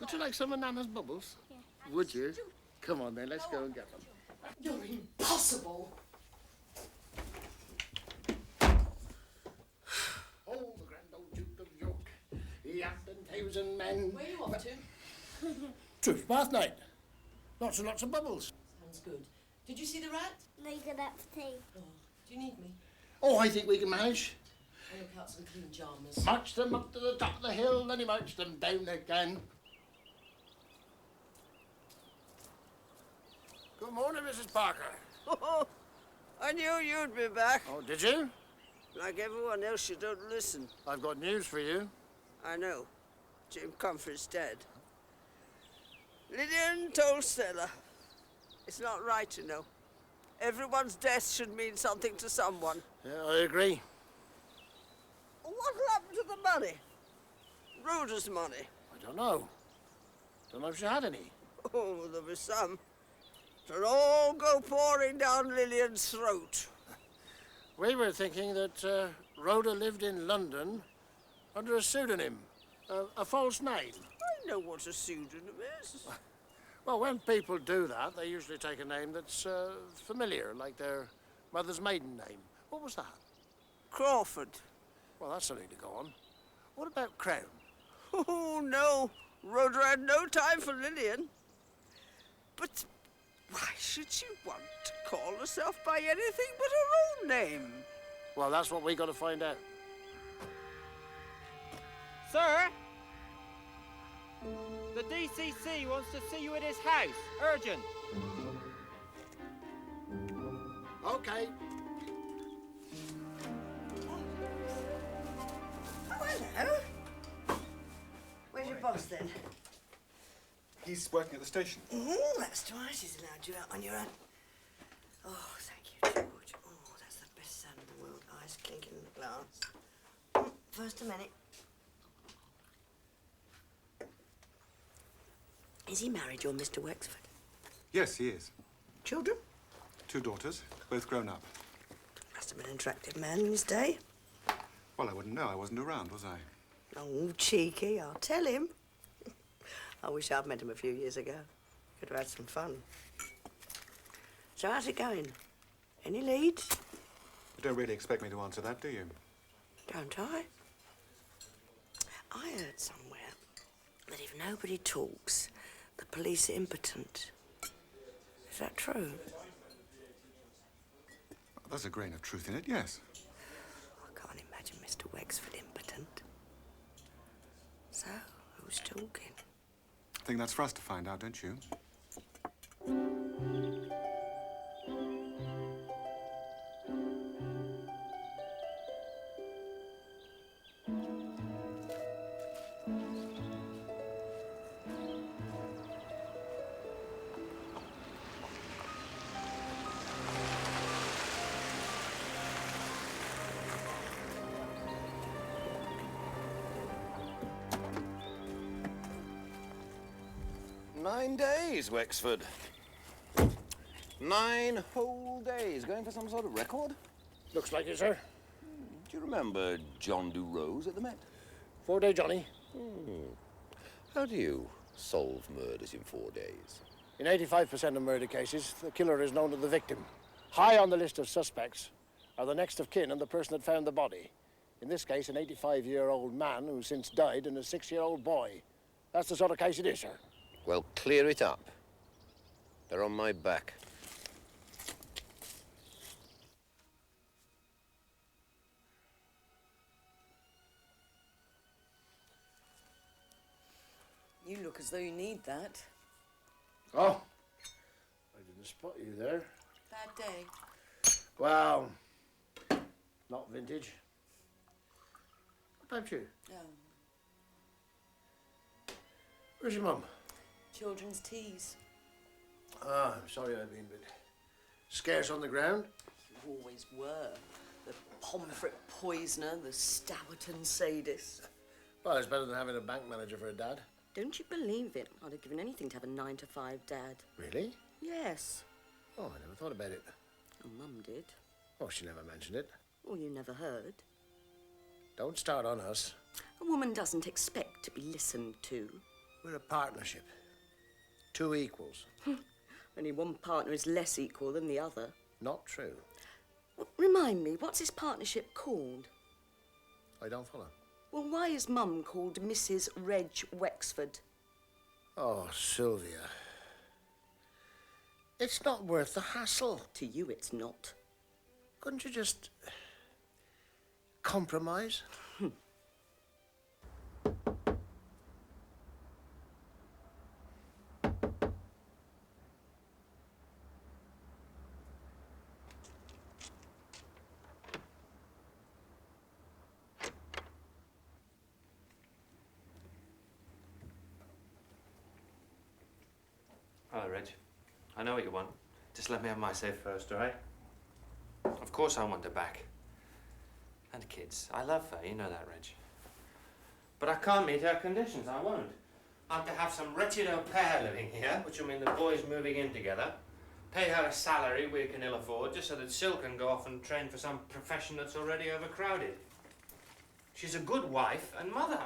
Would you like some of Nana's bubbles? Yeah. Would you? Come on then, let's go and get them. You're impossible. Oh, the grand old Duke of York, he had 10,000 men. Where are you off to? Truth bath night. Lots and lots of bubbles. Sounds good. Did you see the rat? No, you got that for tea. Oh, do you need me? Oh, I think we can manage. I'll look out some clean pajamas. March them up to the top of the hill, then he marched them down again. Good morning, Mrs. Parker. Oh, I knew you'd be back. Oh, did you? Like everyone else, you don't listen. I've got news for you. I know. Jim Comfrey's dead. Lillian told Stella. It's not right, you know. Everyone's death should mean something to someone. Yeah, I agree. What happened to the money? Rhoda's money. I don't know. Don't know if she had any. Oh, there'll be some. It'll all go pouring down Lillian's throat. We were thinking that Rhoda lived in London under a pseudonym, a false name. I know what a pseudonym is. Well, when people do that, they usually take a name that's familiar, like their mother's maiden name. What was that? Crawford. Well, that's something to go on. What about Crown? Oh, no. Rhoda had no time for Lillian. But why should she want to call herself by anything but her own name? Well, that's what we got to find out. Sir? The DCC wants to see you at his house. Urgent. Okay. Oh, hello. Where's your boss, then? He's working at the station. That's twice he's allowed you out on your own. Oh, thank you, George. Oh, that's the best sound in the world. Eyes clinking in the glass. First a minute. Is he married, your Mr. Wexford? Yes, he is. Children? 2 daughters, both grown up. Must have been an attractive man in his day. Well, I wouldn't know. I wasn't around, was I? Oh, cheeky. I'll tell him. I wish I'd met him a few years ago. Could have had some fun. So how's it going? Any leads? You don't really expect me to answer that, do you? Don't I? I heard somewhere that if nobody talks, the police are impotent. Is that true? There's a grain of truth in it, yes. I can't imagine Mr. Wexford impotent. So, who's talking? I think that's for us to find out, don't you? Nine days, Wexford. 9 whole days. Going for some sort of record? Looks like it, sir. Do you remember John Rose at the Met? 4-day Johnny. How do you solve murders in 4 days? In 85% of murder cases, the killer is known to the victim. High on the list of suspects are the next of kin and the person that found the body. In this case, an 85-year-old man who's since died and a 6-year-old boy. That's the sort of case it is, sir. Well, clear it up. They're on my back. You look as though you need that. Oh, I didn't spot you there. Bad day. Well, not vintage. What about you? Oh. Where's your mum? Children's teas. Ah, I'm sorry I've been a bit scarce on the ground. You always were. The pomfret poisoner, the Stourton sadist. Well, it's better than having a bank manager for a dad. Don't you believe it? I'd have given anything to have a 9-to-5 dad. Really? Yes. Oh, I never thought about it. Oh, Mum did. Oh, she never mentioned it. Well, you never heard. Don't start on us. A woman doesn't expect to be listened to. We're a partnership. 2 equals. Only one partner is less equal than the other. Not true. Well, remind me, what's this partnership called? I don't follow. Well, why is Mum called Mrs. Reg Wexford? Oh, Sylvia. It's not worth the hassle. To you, it's not. Couldn't you just compromise? Hello, Reg. I know what you want. Just let me have my say first, all right? Of course I want her back. And kids. I love her, you know that, Reg. But I can't meet her conditions, I won't. I'm to have some wretched au pair living here, which will mean the boys moving in together, pay her a salary we can ill afford, just so that Sil can go off and train for some profession that's already overcrowded. She's a good wife and mother.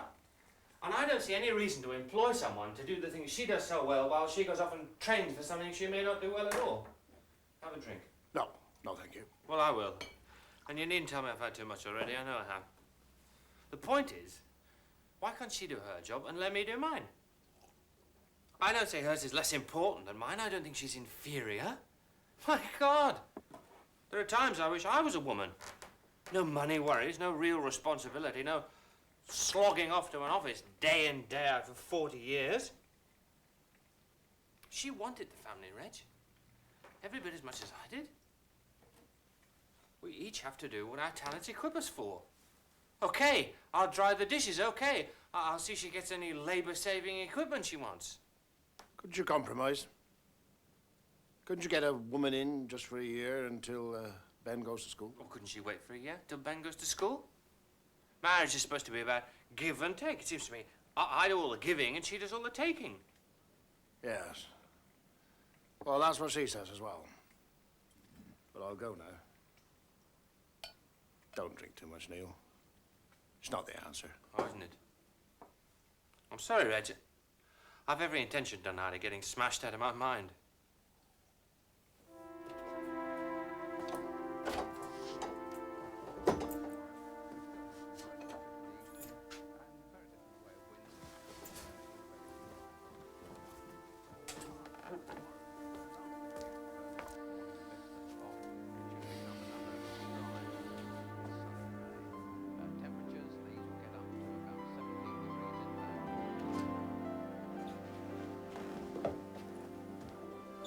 And I don't see any reason to employ someone to do the things she does so well while she goes off and trains for something she may not do well at all. Have a drink. No, no thank you. Well, I will. And you needn't tell me I've had too much already. I know I have. The point is, Why can't she do her job and let me do mine? I don't say hers is less important than mine. I don't think she's inferior. My God! There are times I wish I was a woman. No money worries, no real responsibility, no slogging off to an office day in, day out for 40 years. She wanted the family, Reg. Every bit as much as I did. We each have to do what our talents equip us for. Okay, I'll dry the dishes, okay. I'll see she gets any labor-saving equipment she wants. Couldn't you compromise? Couldn't you get a woman in just for a year until Ben goes to school? Or couldn't she wait for a year till Ben goes to school? Marriage is supposed to be about give and take. It seems to me I do all the giving and she does all the taking. Yes. Well, that's what she says as well. But I'll go now. Don't drink too much, Neil. It's not the answer. Oh, isn't it? I'm sorry, Reg. I've every intention tonight of getting smashed out of my mind.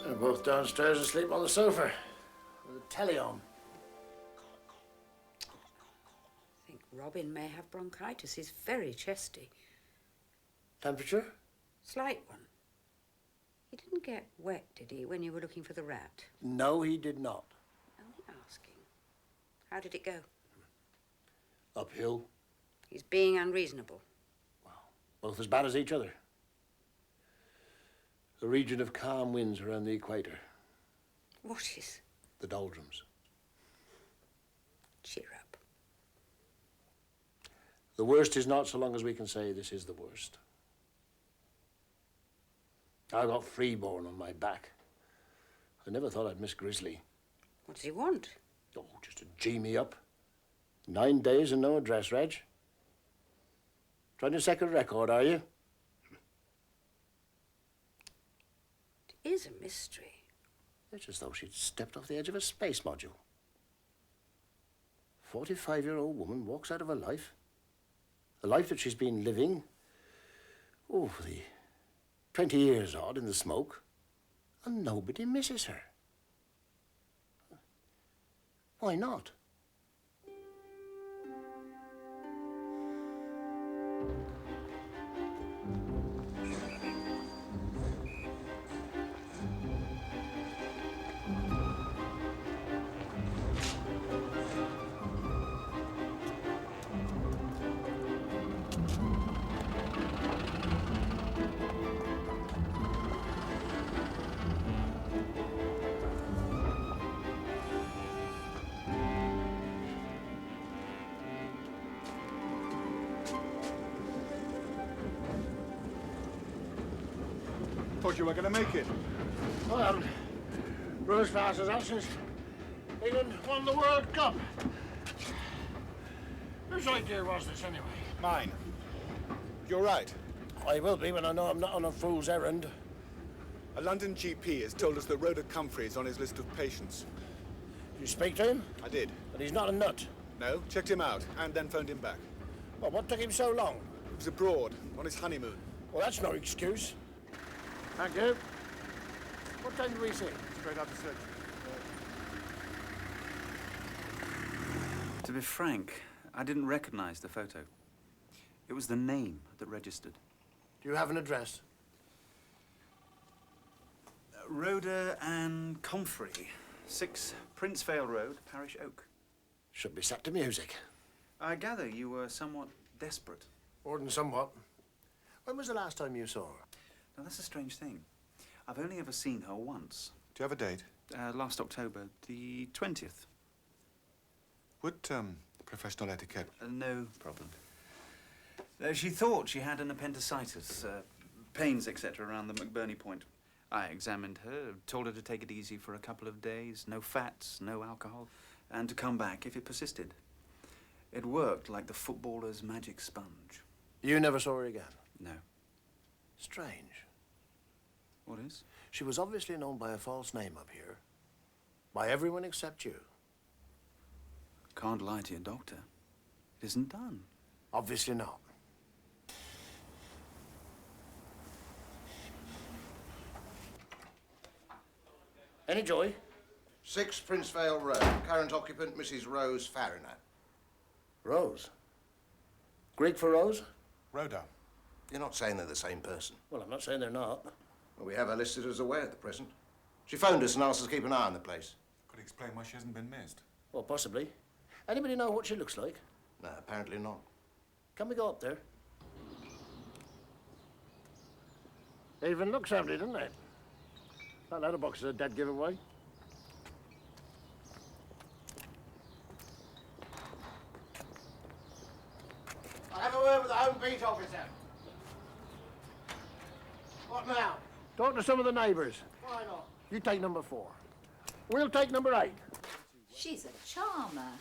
They're both downstairs asleep on the sofa with the telly on. I think Robin may have bronchitis. He's very chesty. Temperature? Slight one. He didn't get wet, did he, when you were looking for the rat? No, he did not. Only asking. How did it go? Uphill. He's being unreasonable. Both as bad as each other. The region of calm winds around the equator. What is? The doldrums. Cheer up. The worst is not so long as we can say this is the worst. I got freeborn on my back. I never thought I'd miss Grizzly. What does he want? Oh, just to G me up. 9 days and no address, Reg. Trying to set a record, are you? It is a mystery. It's as though she'd stepped off the edge of a space module. 45-year-old woman walks out of her life. A life that she's been living, for the 20 years odd in the smoke, and nobody misses her. Why not? Thought you were going to make it. Well, Bruce passes us since England won the World Cup. Whose idea was this, anyway? Mine. You're right. I will be when I know I'm not on a fool's errand. A London GP has told us that Rhoda Comfrey is on his list of patients. Did you speak to him? I did. And he's not a nut? No, checked him out and then phoned him back. Well, what took him so long? He was abroad, on his honeymoon. Well, that's no excuse. Thank you. What time did we see? Straight after surgery. To be frank, I didn't recognize the photo. It was the name that registered. Do you have an address? Rhoda and Comfrey, 6 Prince Vale Road, Parish Oak. Should be set to music. I gather you were somewhat desperate. More than somewhat. When was the last time you saw her? Now, that's a strange thing. I've only ever seen her once. Do you have a date? Last October, the 20th. Would professional etiquette? No problem. She thought she had an appendicitis, pains, etc., around the McBurney point. I examined her, told her to take it easy for a couple of days, no fats, no alcohol, and to come back if it persisted. It worked like the footballer's magic sponge. You never saw her again? No. Strange. What is? She was obviously known by a false name up here. By everyone except you. Can't lie to your doctor. It isn't done. Obviously not. Any joy? 6 Princevale Road. Current occupant, Mrs. Rose Fariner. Rose? Greek for Rose? Rhoda. You're not saying they're the same person? Well, I'm not saying they're not. Well, we have her listed as away at the present. She phoned us and asked us to keep an eye on the place. Could explain why she hasn't been missed. Well, possibly. Anybody know what she looks like? No, apparently not. Can we go up there? It even looks empty, doesn't it? That letterbox is a dead giveaway. I have a word with the Home Beat officer. What now? Talk to some of the neighbours. Why not? You take number 4. We'll take number 8. She's a charmer.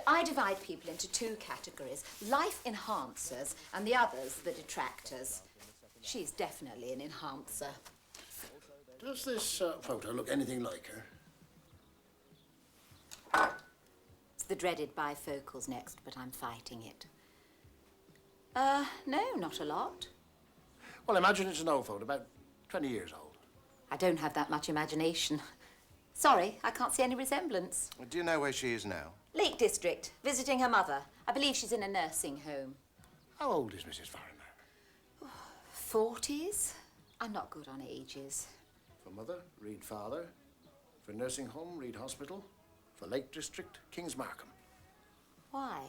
I divide people into 2 categories, life enhancers and the others, the detractors. She's definitely an enhancer. Does this photo look anything like her? It's the dreaded bifocals next, but I'm fighting it. No, not a lot. Well, imagine it's an old photo, about 20 years old. I don't have that much imagination. Sorry, I can't see any resemblance. Do you know where she is now? Lake District, visiting her mother. I believe she's in a nursing home. How old is Mrs. Fariner? 40s? I'm not good on ages. For mother, read father. For nursing home, read hospital. For Lake District, Kings Markham. Why?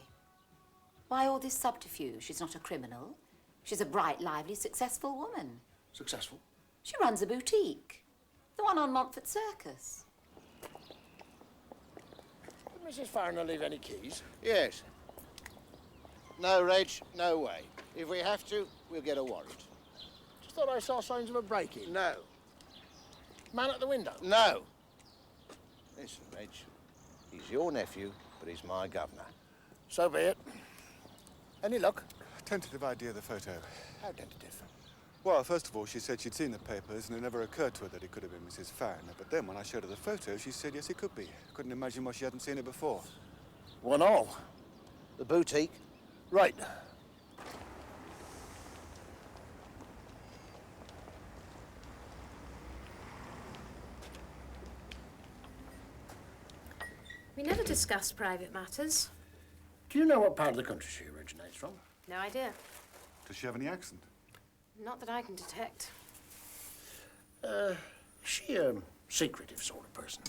Why all this subterfuge? She's not a criminal. She's a bright, lively, successful woman. Successful? She runs a boutique. The one on Montfort Circus. Did Mrs. Fariner leave any keys? Yes. No, Reg, no way. If we have to, we'll get a warrant. Just thought I saw signs of a break-in. No. Man at the window? No. Listen, Reg, he's your nephew, but he's my governor. So be it. Any luck? Tentative idea of the photo. How tentative? Well, first of all, she said she'd seen the papers and it never occurred to her that it could have been Mrs. Fariner. But then when I showed her the photo, she said yes, it could be. Couldn't imagine why she hadn't seen it before. 1-1. The boutique? Right. We never discuss private matters. Do you know what part of the country she originates from? No idea. Does she have any accent? Not that I can detect. She a secretive sort of person?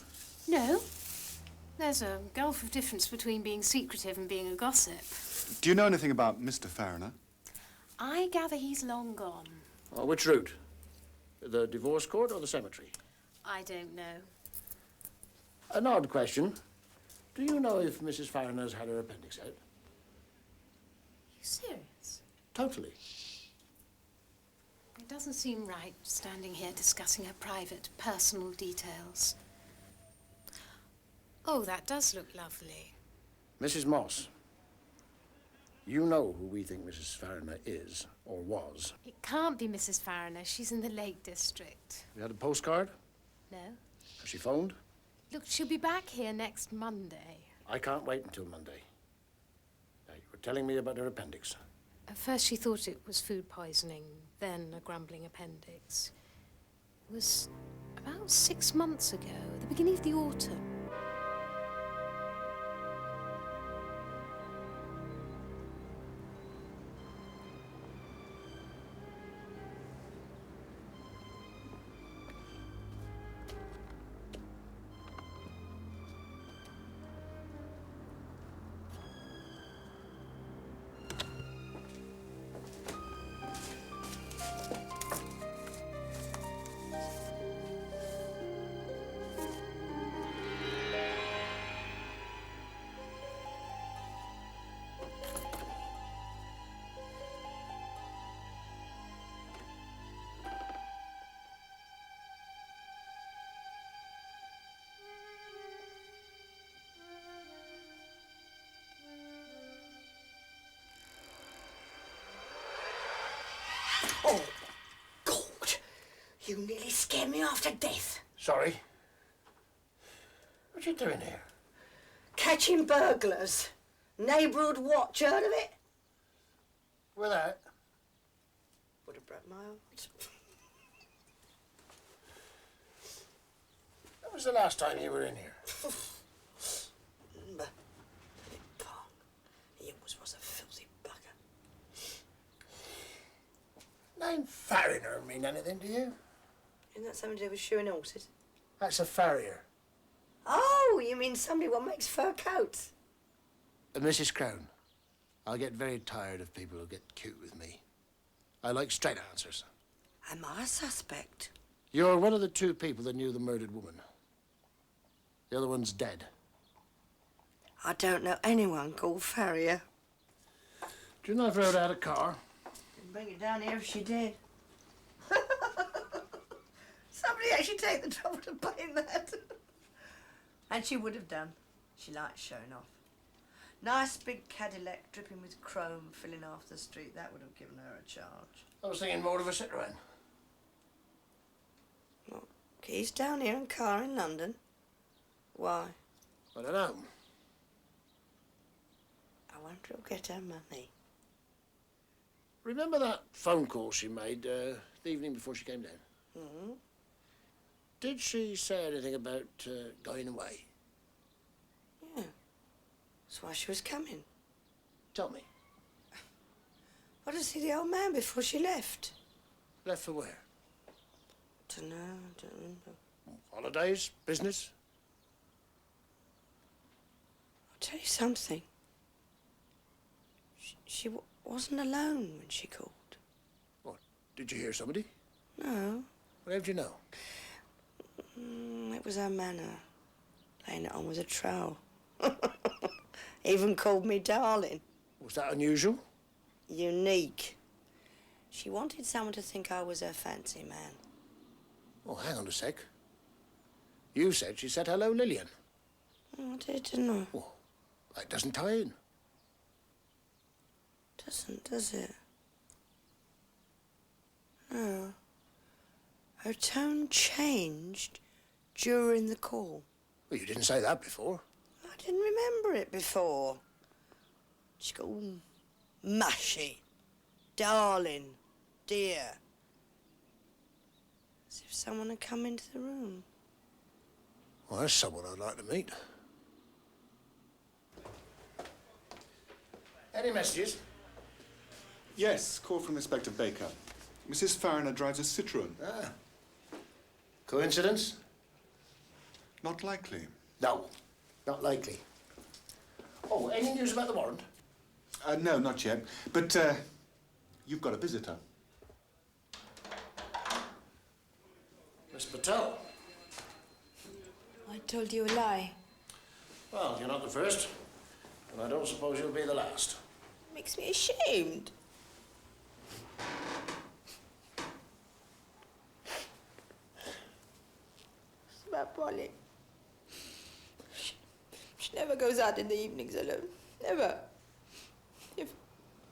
No. There's a gulf of difference between being secretive and being a gossip. Do you know anything about Mr. Fariner? I gather he's long gone. Oh, which route? The divorce court or the cemetery? I don't know. An odd question. Do you know if Mrs. Fariner's had her appendix out? You serious? Totally. It doesn't seem right standing here discussing her private, personal details. Oh, that does look lovely. Mrs. Moss, you know who we think Mrs. Fariner is, or was. It can't be Mrs. Fariner. She's in the Lake District. You had a postcard? No? Has she phoned? Look, she'll be back here next Monday. I can't wait until Monday. Now, you were telling me about her appendix. At first she thought it was food poisoning, then a grumbling appendix. It was about 6 months ago, at the beginning of the autumn. Oh, God. You nearly scared me half to death. Sorry. What you doing here? Catching burglars. Neighbourhood watch, heard of it? With that? Would have broke my heart. When was the last time you were in here? He always was a filthy bugger. Name farrier mean anything to you? Isn't that something to do with shoeing horses? That's a farrier. Oh, you mean somebody what makes fur coats? Mrs. Crown, I get very tired of people who get cute with me. I like straight answers. Am I a suspect? You're one of the two people that knew the murdered woman. The other one's dead. I don't know anyone called Farrier. Do you know if Rhoda had a car? I'd bring it down here if she did. Somebody actually take the trouble to paint that. And she would have done. She likes showing off. Nice big Cadillac dripping with chrome filling half the street. That would have given her a charge. I was thinking more of a Citroën. What? Keys down here and car in London? Why? I don't know. I wonder who'll get her money. Remember that phone call she made the evening before she came down? Mm-hmm. Did she say anything about going away? Yeah. That's why she was coming. Tell me. I to see the old man before she left. Left for where? Don't know, don't remember. Holidays? Business? I'll tell you something. She wasn't alone when she called. What? Did you hear somebody? No. Well, how'd you know? It was her manner. Laying it on with a trowel. Even called me darling. Was that unusual? Unique. She wanted someone to think I was her fancy man. Oh, hang on a sec. You said she said hello, Lillian. I did, didn't I? Oh, that doesn't tie in. Doesn't, does it? No. Her tone changed during the call. Well, you didn't say that before. I didn't remember it before. She got all mushy. Darling. Dear. As if someone had come into the room. Well, that's someone I'd like to meet. Any messages? Yes, call from Inspector Baker. Mrs. Farrier drives a Citroën. Ah. Coincidence? Not likely. No, not likely. Oh, any news about the warrant? No, not yet. But you've got a visitor. Miss Patel. I told you a lie. Well, you're not the first, and I don't suppose you'll be the last. Makes me ashamed. It's about Polly. She never goes out in the evenings alone. Never. If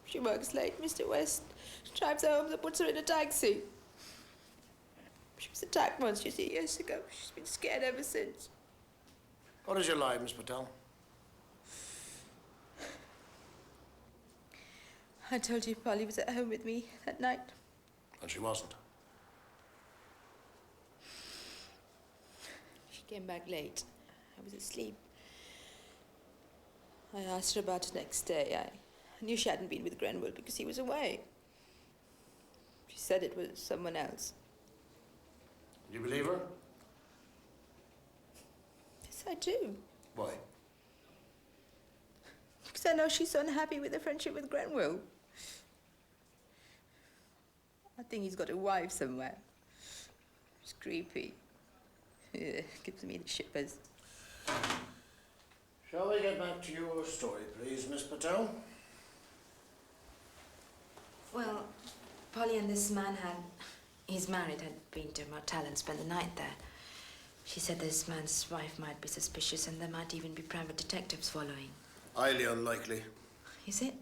she works late, Mr. West drives her home and puts her in a taxi. She was attacked once, you see, years ago. She's been scared ever since. What is your lie, Miss Patel? I told you Polly was at home with me that night. And she wasn't. She came back late. I was asleep. I asked her about it next day. I knew she hadn't been with Grenville because he was away. She said it was someone else. Do you believe her? Yes, I do. Why? Because I know she's so unhappy with her friendship with Grenville. I think he's got a wife somewhere. It's creepy. Yeah, gives me the shippers. Shall we get back to your story, please, Miss Patel? Well, Polly and this man he's married, had been to a motel and spent the night there. She said this man's wife might be suspicious and there might even be private detectives following. Highly unlikely. Is it?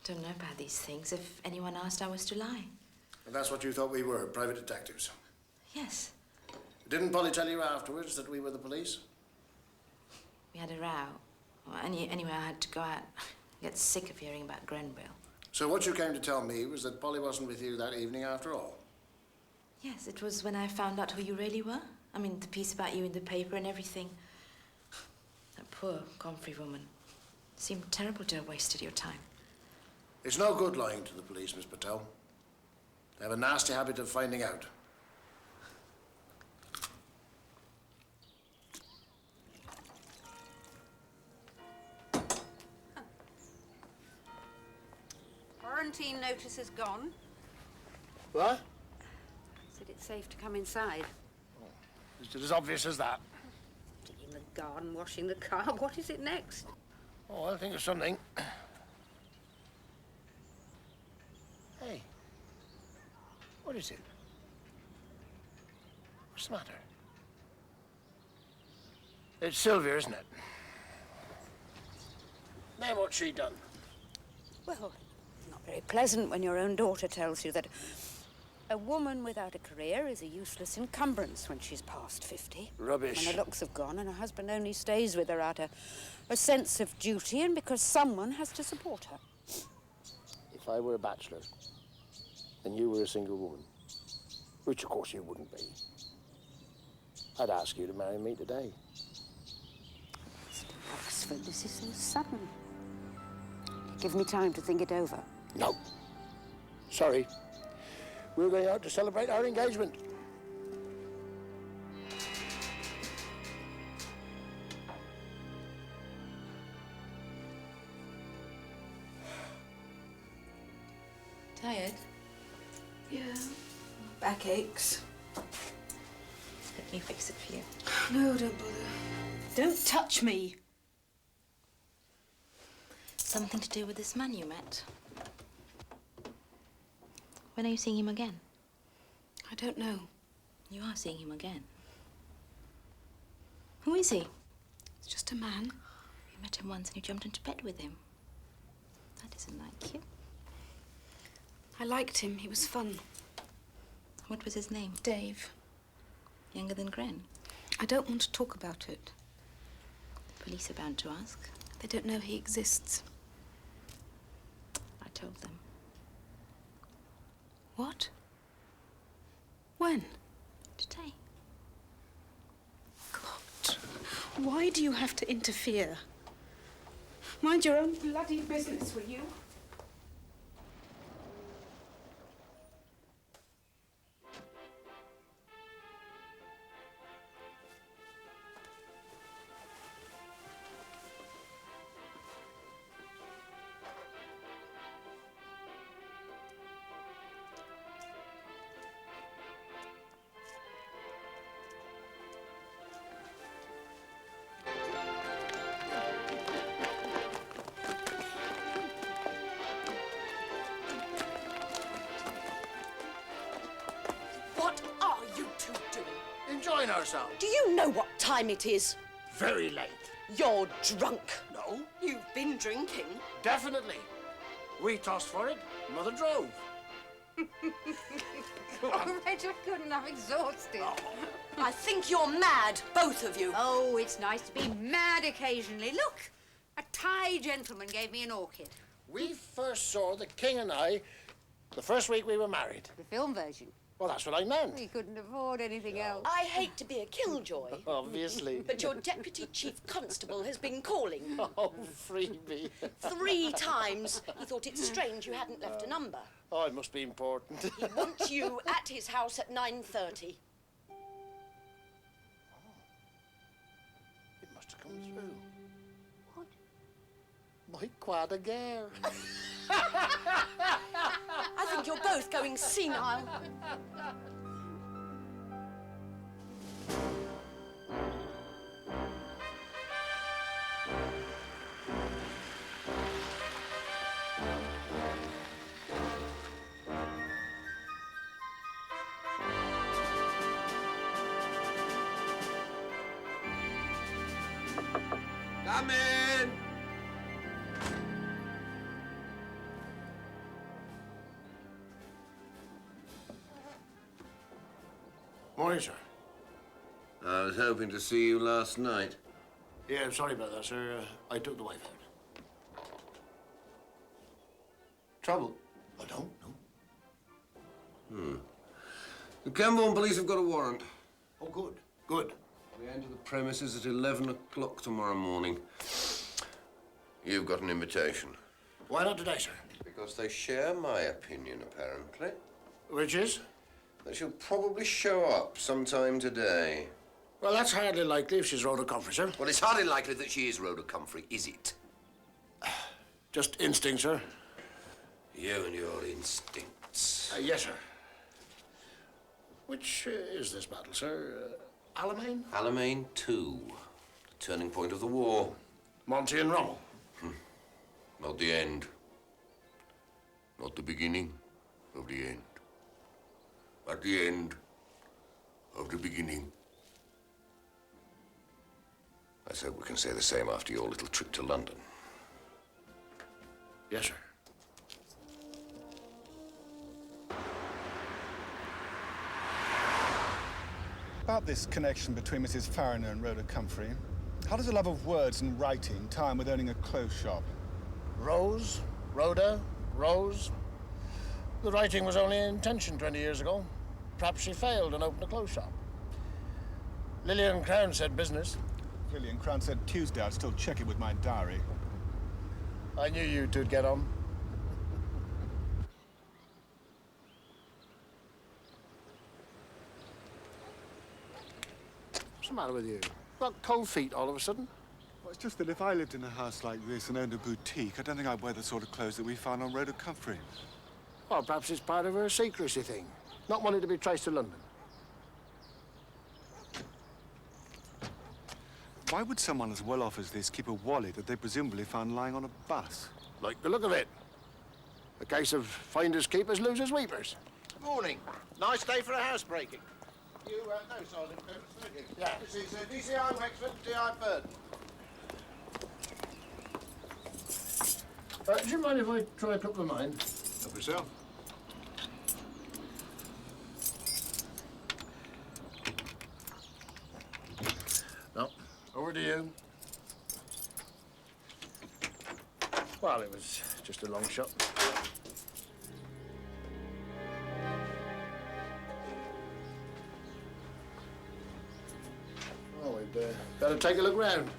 Don't know about these things. If anyone asked, I was to lie. And that's what you thought we were, private detectives? Yes. Didn't Polly tell you afterwards that we were the police? We had a row. Well, anyway, I had to go out. I get sick of hearing about Grenville. So what you came to tell me was that Polly wasn't with you that evening after all? Yes, it was when I found out who you really were. I mean, the piece about you in the paper and everything. That poor Comfrey woman. Seemed terrible to have wasted your time. It's no good lying to the police, Miss Patel. They have a nasty habit of finding out. Quarantine notice is gone. What? Said it's safe to come inside. Is it as obvious as that? Digging the garden, washing the car. What is it next? Oh, I'll think of something. Hey, what is it? What's the matter? It's Sylvia, isn't it? Name what she done. Well, not very pleasant when your own daughter tells you that a woman without a career is a useless encumbrance when she's past 50. Rubbish. When her looks have gone and her husband only stays with her out of a sense of duty and because someone has to support her. If I were a bachelor, and you were a single woman, which of course you wouldn't be, I'd ask you to marry me today. Mr. Wexford, this is so sudden. Give me time to think it over. No. Sorry. We're going out to celebrate our engagement. Tired? Yeah. Back aches. Let me fix it for you. No, don't bother. Don't touch me! Something to do with this man you met. When are you seeing him again? I don't know. You are seeing him again. Who is he? It's just a man. You met him once and you jumped into bed with him. That isn't like you. I liked him. He was fun. What was his name? Dave. Younger than Gren? I don't want to talk about it. The police are bound to ask. They don't know he exists. I told them. What? When? Today. God, why do you have to interfere? Mind your own bloody business, will you? What are you two doing? Enjoying ourselves. Do you know what time it is? Very late. You're drunk. No. You've been drinking. Definitely. We tossed for it. Mother drove. Oh, Reg, I couldn't. I'm exhausted. I think you're mad, both of you. Oh, it's nice to be mad occasionally. Look, a Thai gentleman gave me an orchid. We first saw the King and I the first week we were married. The film version. Well, that's what I meant. We couldn't afford anything else. I hate to be a killjoy. Obviously. But your deputy chief constable has been calling. Oh, freebie. 3 times. He thought it strange you hadn't left a number. Oh, it must be important. He wants you at his house at 9:30. It must have come through. What? My quad again. I think you're both going senile. Come in! morning, sir. I was hoping to see you last night. Yeah, sorry about that, sir. I took the wife out. Trouble? I don't, no. The Camborne police have got a warrant. Oh, good, good. We enter the premises at 11 o'clock tomorrow morning. You've got an invitation. Why not today, sir? Because they share my opinion, apparently. Which is? That she'll probably show up sometime today. Well, that's hardly likely if she's Rhoda Comfrey, sir. Well, it's hardly likely that she is Rhoda Comfrey, is it? Just instinct, sir. You and your instincts. Yes, sir. Which is this battle, sir? Alamein? Alamein 2, the turning point of the war. Monty and Rommel? Not the end. Not the beginning of the end. But the end of the beginning. Let's hope we can say the same after your little trip to London. Yes, sir. About this connection between Mrs. Farrier and Rhoda Comfrey, how does a love of words and writing tie in with owning a clothes shop? Rose, Rhoda, Rose. The writing was only an intention 20 years ago. Perhaps she failed and opened a clothes shop. Lillian Crown said business. Lillian Crown said Tuesday. I'd still check it with my diary. I knew you two'd get on. What's the matter with you? Got cold feet all of a sudden? Well, it's just that if I lived in a house like this and owned a boutique, I don't think I'd wear the sort of clothes that we found on Rhoda Comfrey. Well, perhaps it's part of her secrecy thing. Not wanting to be traced to London. Why would someone as well off as this keep a wallet that they presumably found lying on a bus? Like the look of it. A case of finders keepers, losers weepers. Morning. Nice day for a housebreaking. You know Sergeant Phillips, don't you? Yeah. This is DCI Wexford, DI Burton. Do you mind if I try a couple of mine? Help yourself. No. Over to you. Well, it was just a long shot. Oh, we'd better take a look round.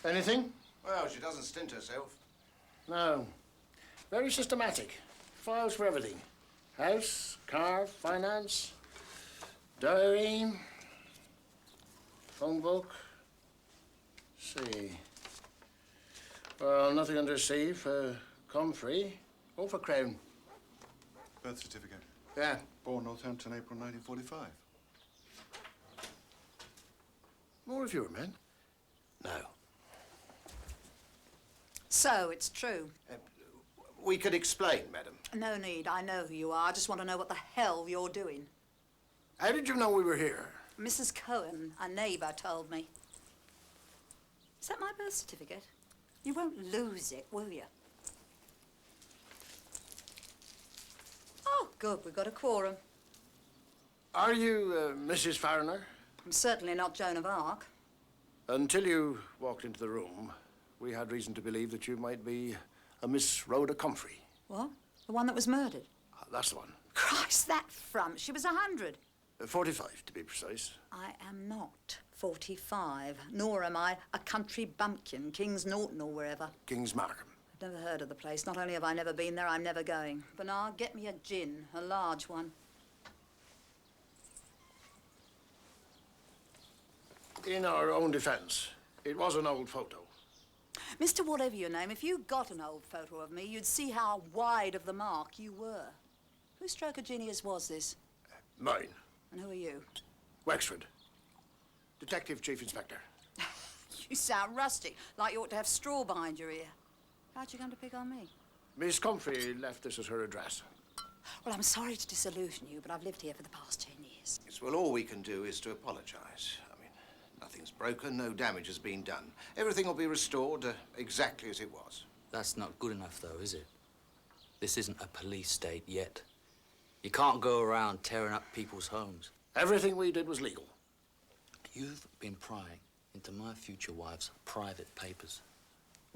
Anything? Well, she doesn't stint herself. No. Very systematic. Files for everything. House, car, finance, diary, phone book. See. Well, nothing under C for Comfrey or for Crown. Birth certificate. Yeah. Born Northampton, April 1945. More of your men? No. So, it's true. We could explain, madam. No need. I know who you are. I just want to know what the hell you're doing. How did you know we were here? Mrs. Cohen, a neighbour, told me. Is that my birth certificate? You won't lose it, will you? Oh, good. We've got a quorum. Are you Mrs. Farrier? I'm certainly not Joan of Arc. Until you walked into the room, we had reason to believe that you might be a Miss Rhoda Comfrey. What? The one that was murdered? That's the one. Christ, that front. She was 100. 45, to be precise. I am not 45, nor am I a country bumpkin, Kings Norton or wherever. Kings Markham. I've never heard of the place. Not only have I never been there, I'm never going. Bernard, get me a gin, a large one. In our own defence, it was an old photo. Mr. Whatever your name, if you got an old photo of me, you'd see how wide of the mark you were. Whose stroke of genius was this? Mine. And who are you? Wexford. Detective Chief Inspector. You sound rusty, like you ought to have straw behind your ear. How'd you come to pick on me? Miss Comfrey left this as her address. Well, I'm sorry to disillusion you, but I've lived here for the past 10 years. Yes, well, all we can do is to apologise. I mean, nothing's broken, no damage has been done. Everything will be restored exactly as it was. That's not good enough, though, is it? This isn't a police state yet. You can't go around tearing up people's homes. Everything we did was legal. You've been prying into my future wife's private papers.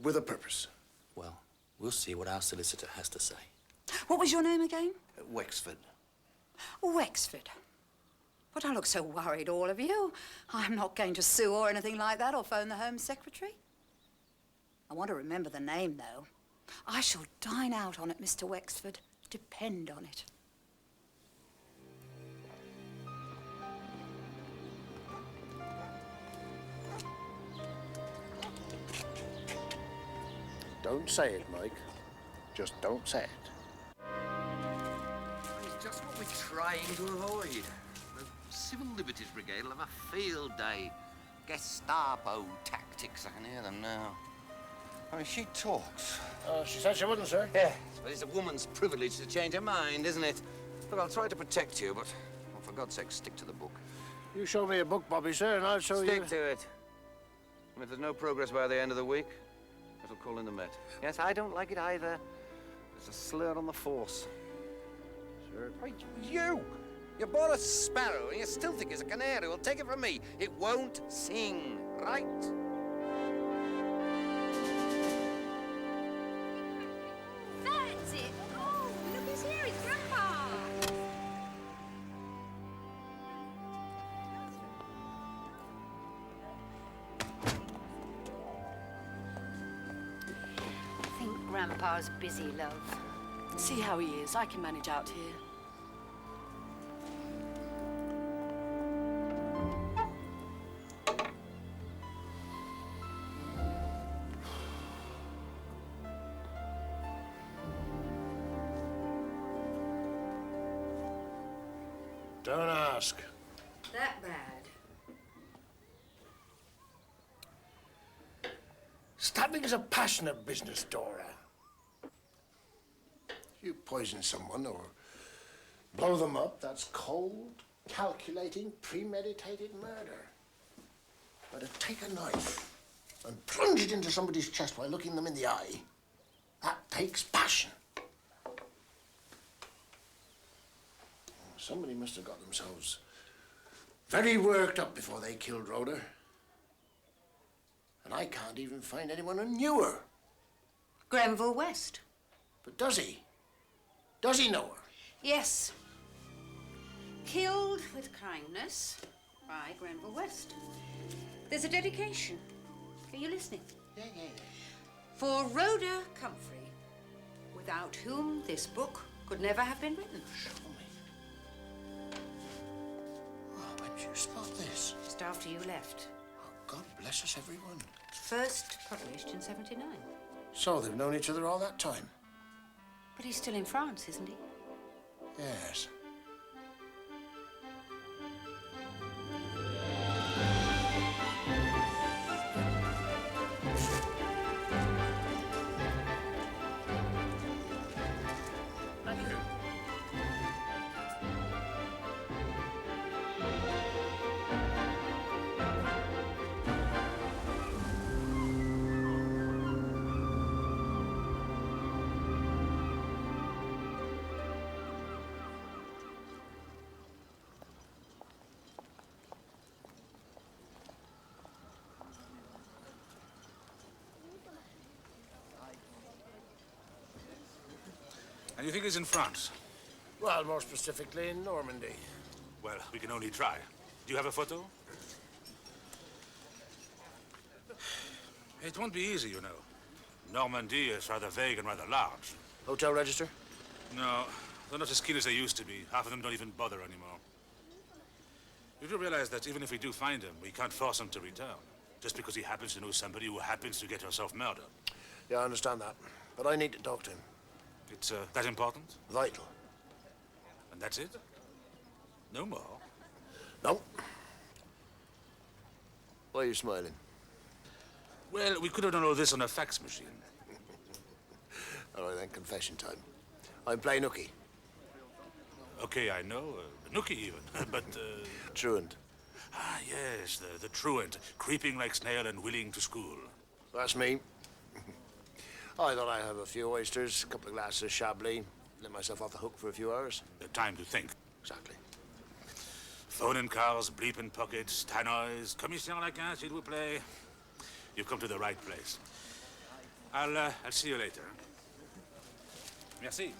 With a purpose. Well, we'll see what our solicitor has to say. What was your name again? Wexford. Wexford. Well, don't look so worried, all of you. I'm not going to sue or anything like that or phone the Home Secretary. I want to remember the name, though. I shall dine out on it, Mr. Wexford. Depend on it. Don't say it, Mike. Just don't say it. It's just what we're trying to avoid. The Civil Liberties Brigade will have a field day. Gestapo tactics, I can hear them now. I mean, she talks. She said she wouldn't, sir. Yeah, but it's a woman's privilege to change her mind, isn't it? Look, I'll try to protect you, but well, for God's sake, stick to the book. You show me a book, Bobby, sir, and I'll show you... Stick to it. And if there's no progress by the end of the week, I shall call in the Met. Yes, I don't like it either. It's a slur on the force. Sir. Hey, you! You bought a sparrow and you still think it's a canary. Well, take it from me. It won't sing, right? That's it. Oh, look who's here. It's Grandpa. I think Grandpa's busy, love. See how he is. I can manage out here. Don't ask. That bad? Stabbing's a passionate business, Dora. You poison someone or blow them up, that's cold, calculating, premeditated murder. But to take a knife and plunge it into somebody's chest while looking them in the eye, that takes passion. Somebody must have got themselves very worked up before they killed Rhoda. And I can't even find anyone who knew her. Grenville West. But does he? Does he know her? Yes. Killed with kindness by Grenville West. There's a dedication. Are you listening? Yeah. For Rhoda Comfrey, without whom this book could never have been written. Show me. Oh, when did you spot this? Just after you left. Oh, God bless us, everyone. First published in '79. So they've known each other all that time? But he's still in France, isn't he? Yes. Thank you. And you think he's in France? Well, more specifically in Normandy. Well, we can only try. Do you have a photo? It won't be easy, you know. Normandy is rather vague and rather large. Hotel register? No, they're not as keen as they used to be. Half of them don't even bother anymore. You do realize that even if we do find him, we can't force him to return. Just because he happens to know somebody who happens to get herself murdered. Yeah, I understand that. But I need to talk to him. It's that important? Vital. And that's it? No more? No. Why are you smiling? Well, we could have done all this on a fax machine. All right, then, confession time. I'm playing hooky. Okay, I know. Nookie even. But, Truant. Ah, yes, the truant. Creeping like snail and willing to school. That's me. I thought I'd have a few oysters, a couple of glasses of Chablis, let myself off the hook for a few hours. The time to think. Exactly. Phone in cars, bleep in pockets, tannoys. Commissaire Laquin, s'il vous plaît. You've come to the right place. I'll see you later. Merci.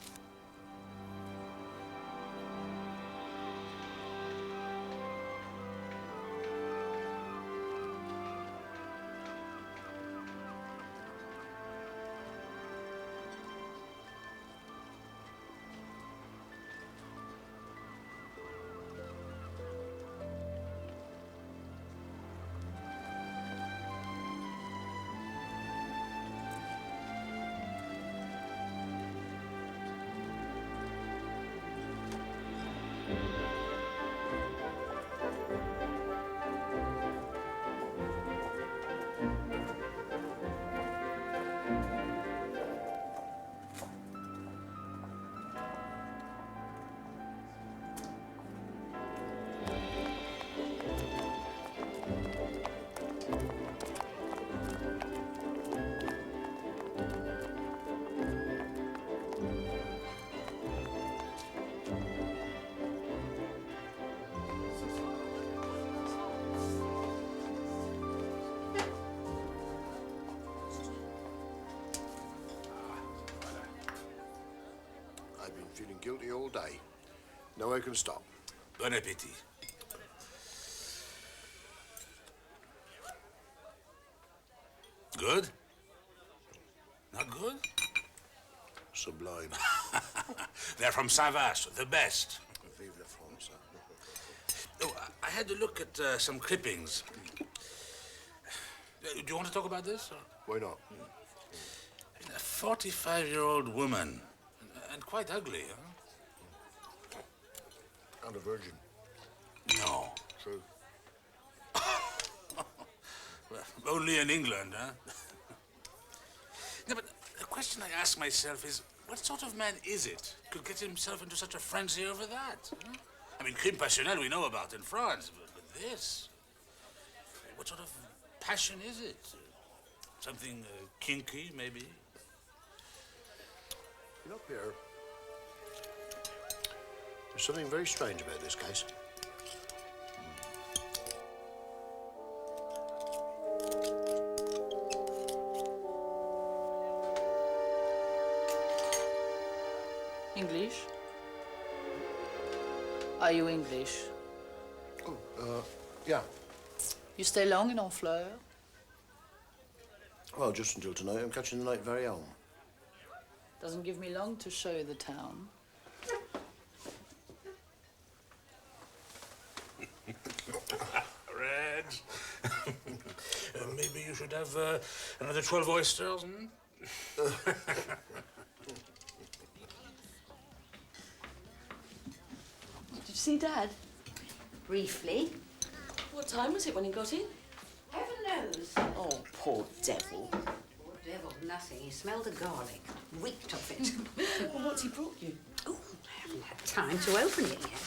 I've been feeling guilty all day. Now I can stop. Bon appétit. Good? Not good? Sublime. They're from Saint-Vache, the best. Vive la France. Oh, I had to look at some clippings. Do you want to talk about this? Or? Why not? A 45-year-old woman. And quite ugly, huh? And a virgin. No. True. Well, only in England, huh? No, but the question I ask myself is, what sort of man is it could get himself into such a frenzy over that? Huh? I mean, crime passionnel we know about in France, but this? What sort of passion is it? Something kinky, maybe? You know, Pierre, there's something very strange about this case. English? Are you English? Oh, yeah. You stay long in Honfleur? Well, just until tonight. I'm catching the night very own. Doesn't give me long to show you the town. Reg. Maybe you should have another 12 oysters, hmm? Did you see Dad? Briefly. What time was it when he got in? Heaven knows. Oh, poor devil. Poor devil, nothing. He smelled of garlic. Reeked of it. Well, what's he brought you? Oh, I haven't had time to open it yet.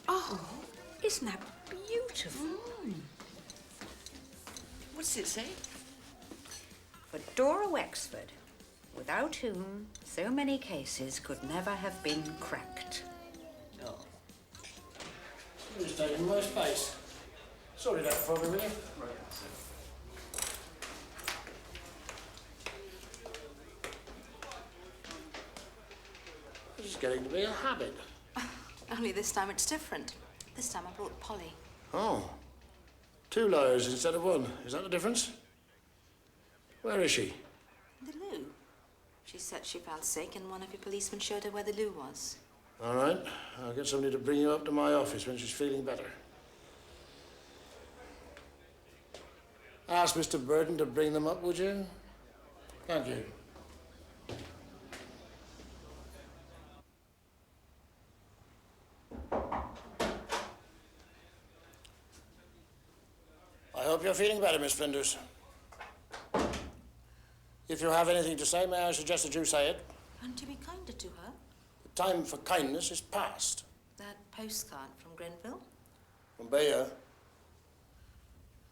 Oh, isn't that beautiful? What does it say? For Dora Wexford, without whom so many cases could never have been cracked. Oh. Who's taking my space? Sorry that for me, will you? This is getting to be a habit. Only this time it's different. This time I brought Polly. Oh. 2 lawyers instead of 1. Is that the difference? Where is she? The loo. She said she felt sick and one of your policemen showed her where the loo was. All right. I'll get somebody to bring you up to my office when she's feeling better. Ask Mr. Burton to bring them up, would you? Thank you. I hope you're feeling better, Miss Flinders. If you have anything to say, may I suggest that you say it? Won't you be kinder to her? The time for kindness is past. That postcard from Grenville? From Bayer.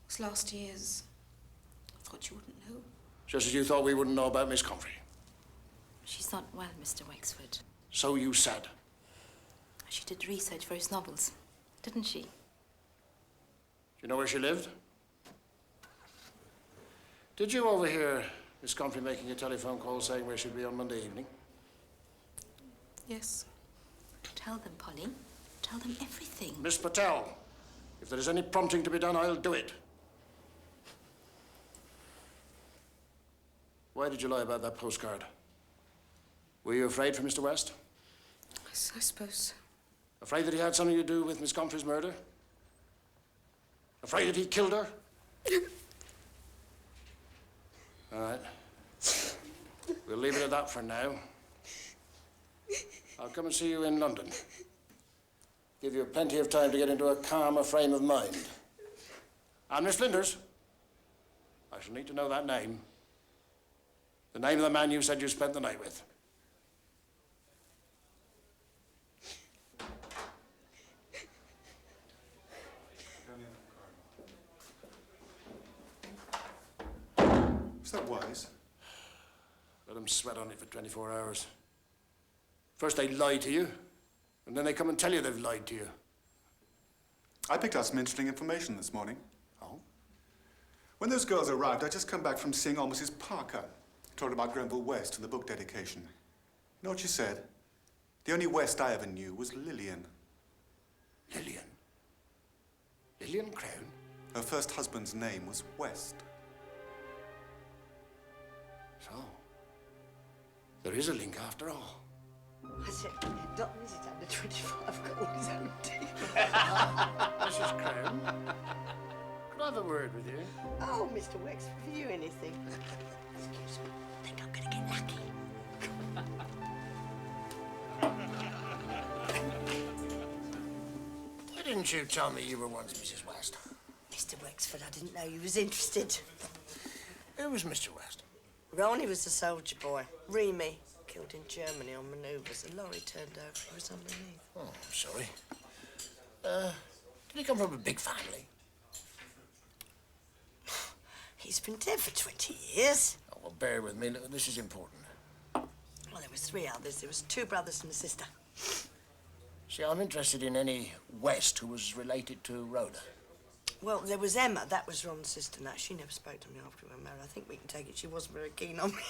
It's last year's. I thought you wouldn't know. Just as you thought we wouldn't know about Miss Comfrey. She's not well, Mr. Wexford. So you said. She did research for his novels, didn't she? Do you know where she lived? Did you overhear Miss Comfrey making a telephone call saying where she'd be on Monday evening? Yes. Tell them, Polly. Tell them everything. Miss Patel, if there is any prompting to be done, I'll do it. Why did you lie about that postcard? Were you afraid for Mr. West? I suppose so. Afraid that he had something to do with Miss Comfrey's murder? Afraid that he killed her? All right. We'll leave it at that for now. I'll come and see you in London. Give you plenty of time to get into a calmer frame of mind. And Miss Flinders, I shall need to know that name. The name of the man you said you spent the night with. Is that wise? Let them sweat on it for 24 hours. First they lie to you, and then they come and tell you they've lied to you. I picked up some interesting information this morning. Oh? When those girls arrived, I'd just come back from seeing old Mrs. Parker. Talked about Grenville West and the book dedication. You know what she said? The only West I ever knew was Lillian. Lillian? Lillian Crown? Her first husband's name was West. So, there is a link after all. I said, Doctor, is it under 25 got all his own teeth? Mrs. Crown, could I have a word with you? Oh, Mr. Wexford, for you anything? Excuse me, I think I'm going to get lucky. Why didn't you tell me you were once Mrs. West? Mr. Wexford, I didn't know you was interested. Who was Mr. West? Ronnie was the soldier boy. Remy, killed in Germany on manoeuvres. The lorry turned over. He was underneath. Oh, I'm sorry. Did he come from a big family? He's been dead for 20 years. Oh, well, bear with me. Look, this is important. Well, there was 3 others. There was 2 brothers and a sister. See, I'm interested in any West who was related to Rhoda. Well, there was Emma. That was Ron's sister. Now, she never spoke to me after we were married. I think we can take it she wasn't very keen on me.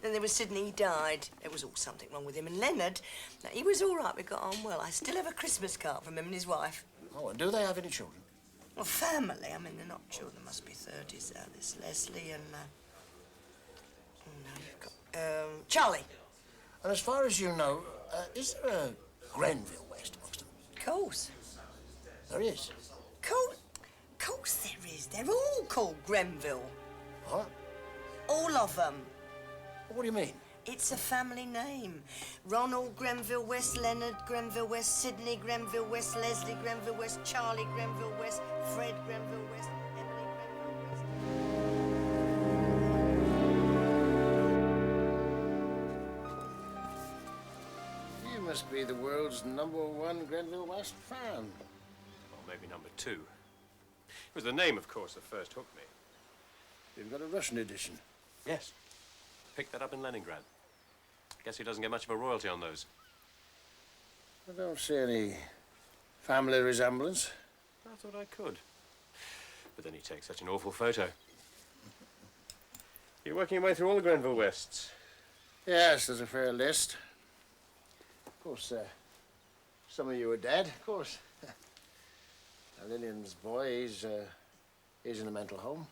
Then there was Sidney. He died. There was all something wrong with him. And Leonard, now, he was all right. We got on well. I still have a Christmas card from him and his wife. Oh, and do they have any children? Well, family. I mean, they're not children. They must be 30s. There's Leslie and... oh, no, you've got... Charlie. And as far as you know, is there a Grenville West amongst them? Of course. There is? Of course there is. They're all called Grenville. What? All of them. What do you mean? It's a family name. Ronald Grenville West, Leonard Grenville West, Sidney Grenville West, Leslie Grenville West, Charlie Grenville West, Fred Grenville West, Emily Grenville West. You must be the world's #1 Grenville West fan. Or maybe #2. It was the name, of course, that first hooked me. You've got a Russian edition. Yes. Picked that up in Leningrad. Guess he doesn't get much of a royalty on those. I don't see any family resemblance. I thought I could. But then he takes such an awful photo. You're working your way through all the Grenville Wests. Yes, there's a fair list. Of course, some of you are dead, of course. Now, Lillian's boy, he's in a mental home.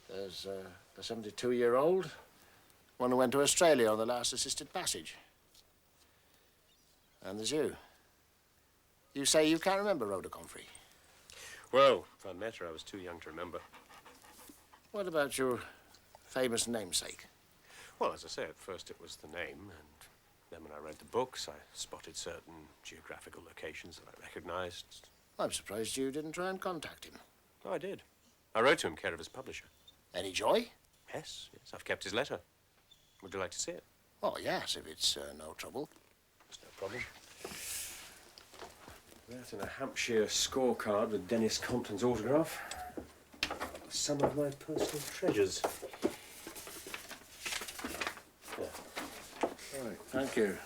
There's a 72-year-old, one who went to Australia on the last assisted passage. And there's you. You say you can't remember Rhoda Comfrey. Well, if I met her, I was too young to remember. What about your famous namesake? Well, as I say, at first it was the name, and then when I read the books, I spotted certain geographical locations that I recognized. I'm surprised you didn't try and contact him. Oh, I did. I wrote to him, care of his publisher. Any joy? Yes, I've kept his letter. Would you like to see it? Oh, yes, if it's no trouble. It's no problem. That and a Hampshire scorecard with Dennis Compton's autograph. Some of my personal treasures. Right, thank you.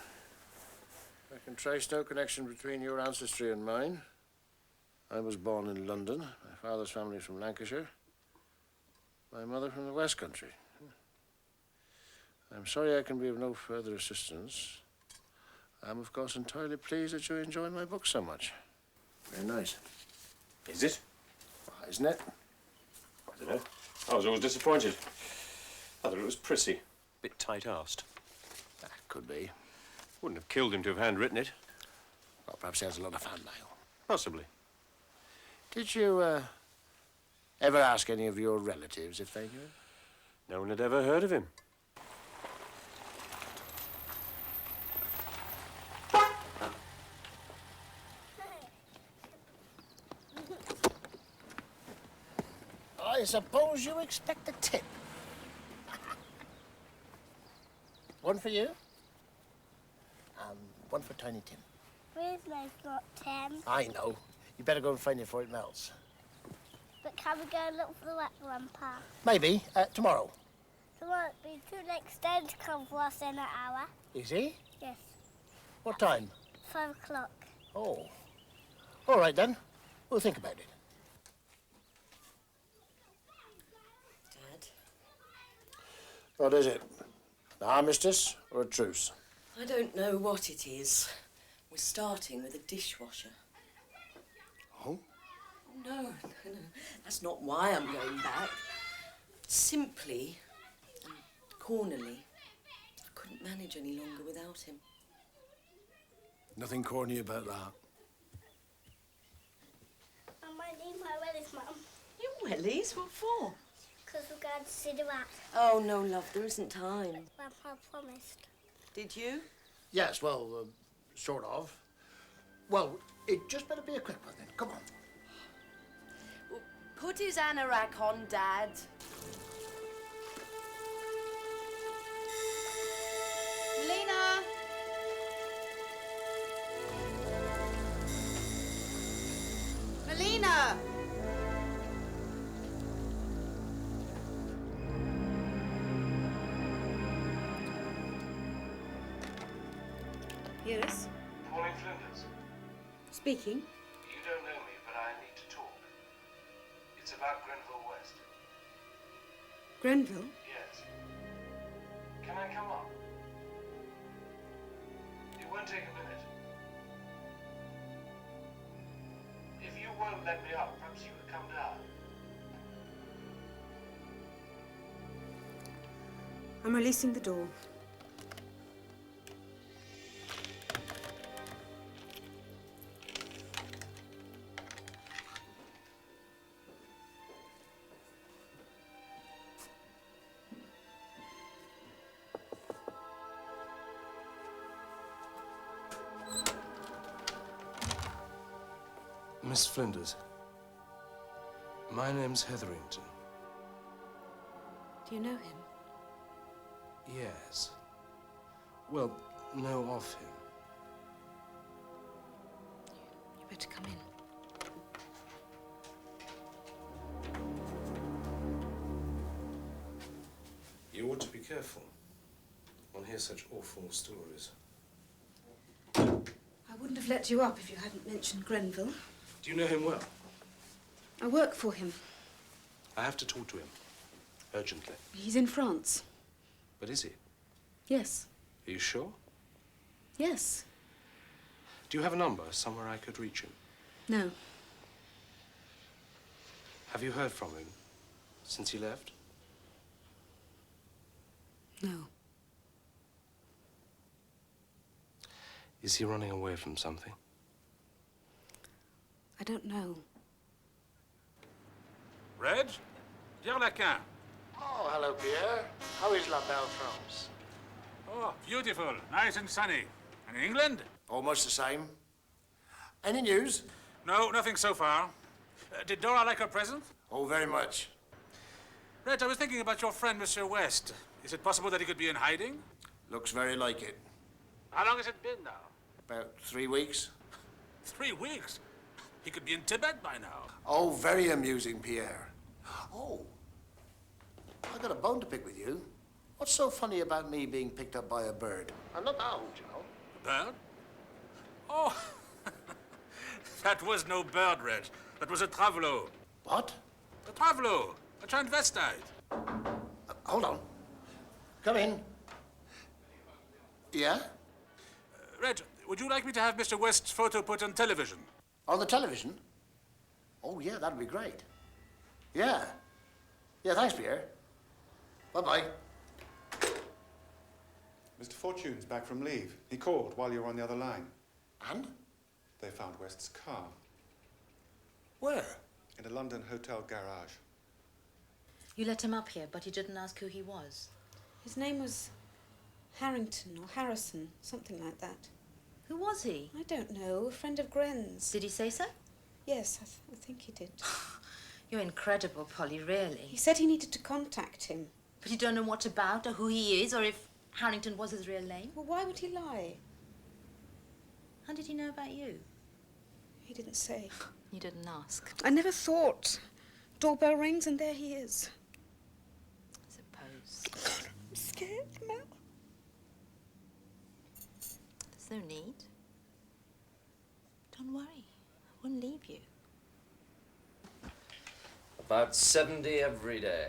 I can trace no connection between your ancestry and mine. I was born in London. My father's family from Lancashire. My mother from the West Country. I'm sorry I can be of no further assistance. I'm, of course, entirely pleased that you enjoy my book so much. Very nice. Is it? Well, isn't it? I don't know. I was always disappointed. I thought it was prissy. Bit tight-arsed. That could be. Wouldn't have killed him to have handwritten it. Well, perhaps he has a lot of fan mail. Possibly. Did you, ever ask any of your relatives if they knew? No one had ever heard of him. I suppose you expect a tip. One for you. One for Tiny Tim. Where's my not Tim? I know. You better go and find it before it melts. But can we go and look for the wet grandpa? Maybe. Tomorrow. Tomorrow it'll be too next day to come for us in an hour. Is he? Yes. What time? 5 o'clock. Oh. All right, then. We'll think about it. Dad? What is it? An armistice or a truce? I don't know what it is. We're starting with a dishwasher. Oh? No. That's not why I'm going back. Simply and cornily, I couldn't manage any longer without him. Nothing corny about that. I might need my wellies, Mum. Your wellies? What for? Because we're going to see the rat. Oh, no, love, there isn't time. Grandpa promised. Did you? Yes, well, sort of. Well, it just better be a quick one then. Come on. Well, put his anorak on, Dad. Melina! Melina! Yes? Morning, Flinders. Speaking. You don't know me, but I need to talk. It's about Grenville West. Grenville? Yes. Can I come up? It won't take a minute. If you won't let me up, perhaps you could come down. I'm releasing the door. Miss Flinders, my name's Hetherington. Do you know him? Yes. Well, know of him. You better come in. You ought to be careful. One hears such awful stories. I wouldn't have let you up if you hadn't mentioned Grenville. Do you know him well? I work for him. I have to talk to him. Urgently. He's in France. But is he? Yes. Are you sure? Yes. Do you have a number, somewhere I could reach him? No. Have you heard from him since he left? No. Is he running away from something? I don't know. Reg? Pierre Laquin. Oh, hello, Pierre. How is La Belle France? Oh, beautiful. Nice and sunny. And in England? Almost the same. Any news? No, nothing so far. Did Dora like her present? Oh, very much. Reg, I was thinking about your friend, Monsieur West. Is it possible that he could be in hiding? Looks very like it. How long has it been now? About 3 weeks. 3 weeks? He could be in Tibet by now. Oh, very amusing, Pierre. Oh, I got a bone to pick with you. What's so funny about me being picked up by a bird? I'm not old, you know. A bird? Oh, that was no bird, Reg. That was a travello. What? A travello. A transvestite. Hold on. Come in. Yeah? Reg, would you like me to have Mr. West's photo put on television? On the television? Oh, yeah, that'd be great. Yeah. Yeah, thanks, Pierre. Bye-bye. Mr. Fortune's back from leave. He called while you were on the other line. And? They found West's car. Where? In a London hotel garage. You let him up here, but you didn't ask who he was. His name was Harrington or Harrison, something like that. Who was he? I don't know. A friend of Gren's. Did he say so? Yes, I think he did. You're incredible, Polly, really. He said he needed to contact him. But you don't know what about or who he is or if Harrington was his real name? Well, why would he lie? How did he know about you? He didn't say. You didn't ask. I never thought. Doorbell rings and there he is. I suppose. I'm scared, Mel. There's no need. Don't worry. I won't leave you. About 70 every day.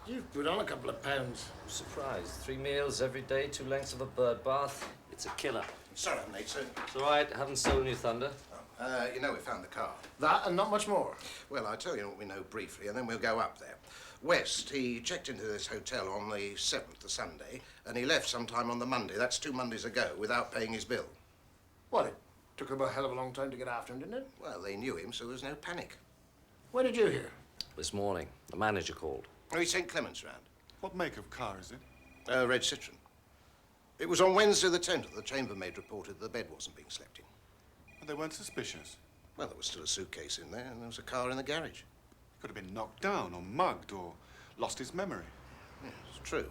You've put on a couple of pounds. I'm surprised. 3 meals every day, 2 lengths of a bird bath. It's a killer. Sorry, mate, sir. It's all right. Haven't stolen your thunder. You know we found the car. That and not much more. Well, I'll tell you what we know briefly, and then we'll go up there. West, he checked into this hotel on the 7th, the Sunday, and he left sometime on the Monday, that's 2 Mondays ago, without paying his bill. What, it took them a hell of a long time to get after him, didn't it? Well, they knew him, so there was no panic. When did you hear? This morning, the manager called. Oh, he sent Clements round. What make of car is it? Red Citroen. It was on Wednesday the 10th that the chambermaid reported that the bed wasn't being slept in. And they weren't suspicious? Well, there was still a suitcase in there, and there was a car in the garage. He could have been knocked down or mugged or lost his memory. Yes, it's true.